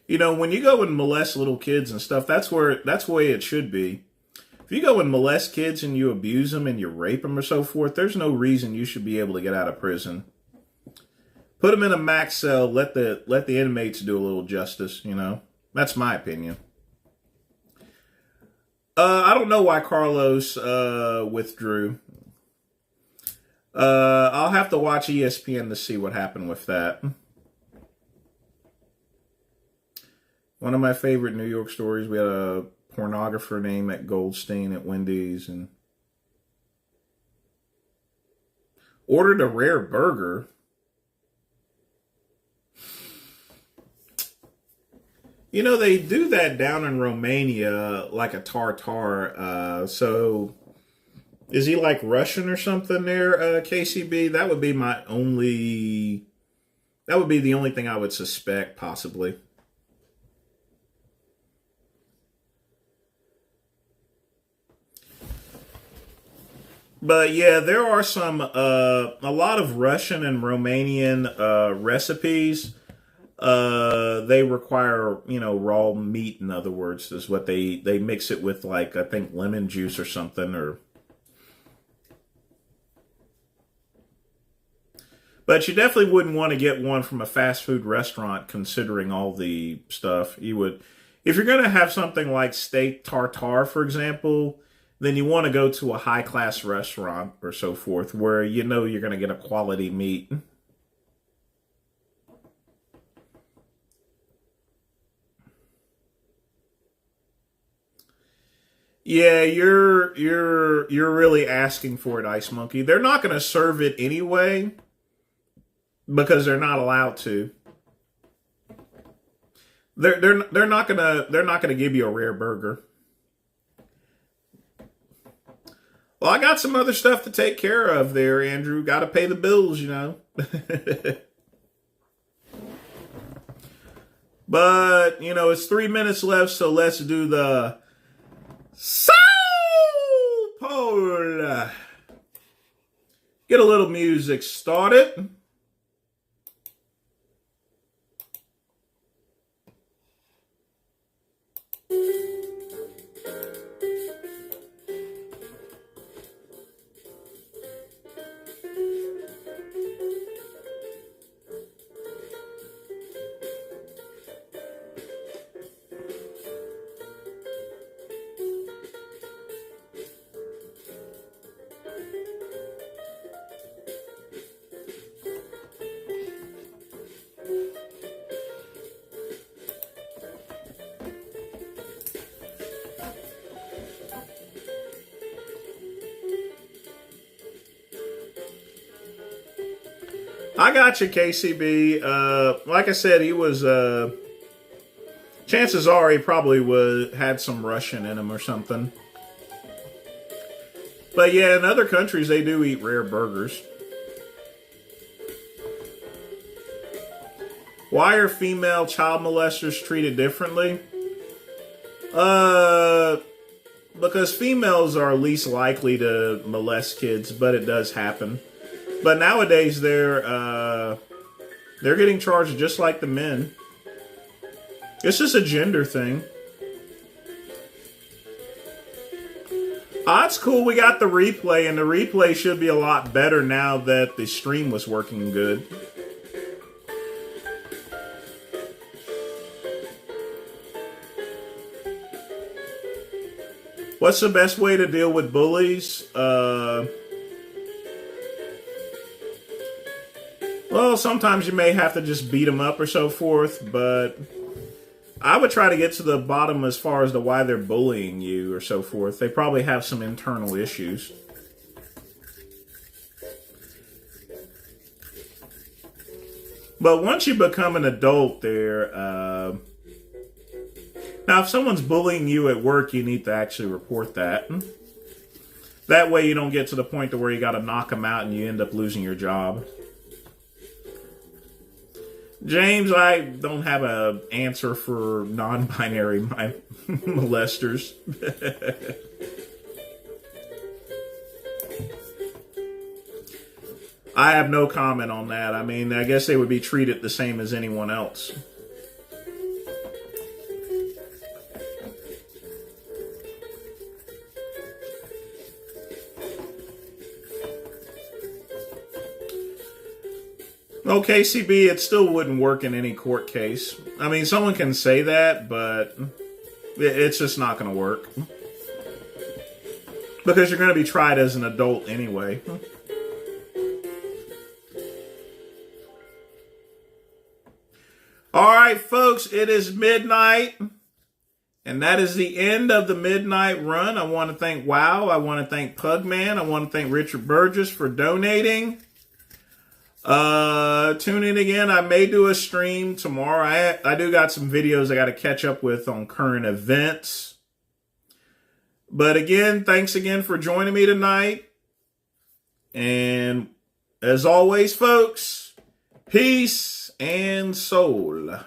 You know, when you go and molest little kids and stuff, that's the way it should be. If you go and molest kids and you abuse them and you rape them or so forth, there's no reason you should be able to get out of prison. Put them in a max cell, let the inmates do a little justice, you know. That's my opinion. I don't know why Carlos withdrew. I'll have to watch ESPN to see what happened with that. One of my favorite New York stories, we had a pornographer named at Goldstein at Wendy's and ordered a rare burger. You know, they do that down in Romania, like a tartar. So, is he like Russian or something there, KCB? That would be the only thing I would suspect, possibly. But yeah, there are a lot of Russian and Romanian recipes. They require, raw meat, in other words, is what they mix it with, like, I think lemon juice or something, But you definitely wouldn't want to get one from a fast food restaurant considering all the stuff. You If you're going to have something like steak tartare, for example, then you want to go to a high-class restaurant or so forth where you know you're going to get a quality meat. Yeah, you're really asking for it, Ice Monkey. They're not going to serve it anyway because they're not allowed to. They're not gonna give you a rare burger. Well, I got some other stuff to take care of there, Andrew. Got to pay the bills, you know. But you know, it's 3 minutes left, so let's do the Soul Poll. Get a little music started. I got you, KCB. Like I said, he was. Chances are he probably had some Russian in him or something. But yeah, in other countries they do eat rare burgers. Why are female child molesters treated differently? Because females are least likely to molest kids, but it does happen. But nowadays they're getting charged just like the men. It's just a gender thing. It's cool. We got the replay, and the replay should be a lot better now that the stream was working good. What's the best way to deal with bullies? Well, sometimes you may have to just beat them up or so forth, but I would try to get to the bottom as far as to why they're bullying you or so forth. They probably have some internal issues. But once you become an adult there, now if someone's bullying you at work, you need to actually report that. That way you don't get to the point to where you got to knock them out and you end up losing your job. James, I don't have an answer for non-binary molesters. I have no comment on that. I mean, I guess they would be treated the same as anyone else. No, KCB, it still wouldn't work in any court case. I mean, someone can say that, but it's just not going to work. Because you're going to be tried as an adult anyway. All right, folks, it is midnight. And that is the end of the midnight run. I want to thank WoW. I want to thank Pugman. I want to thank Richard Burgess for donating. Tune in again. I may do a stream tomorrow. I do got some videos I got to catch up with on current events. But again, thanks again for joining me tonight. And as always, folks, peace and soul.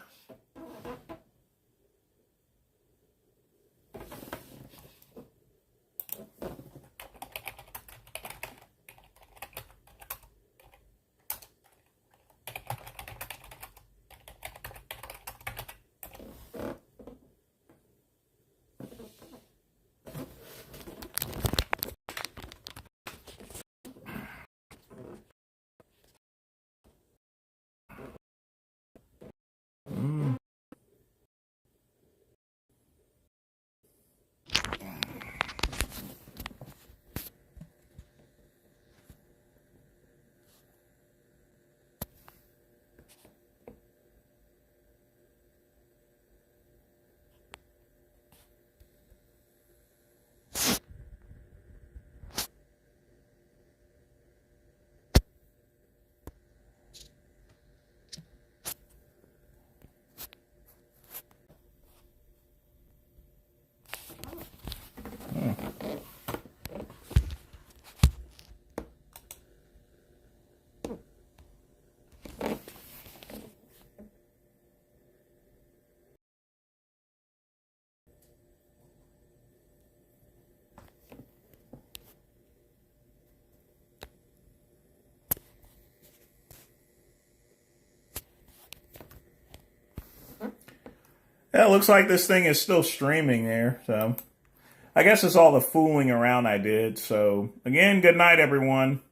Yeah, it looks like this thing is still streaming there. So I guess it's all the fooling around I did. So again, good night, everyone.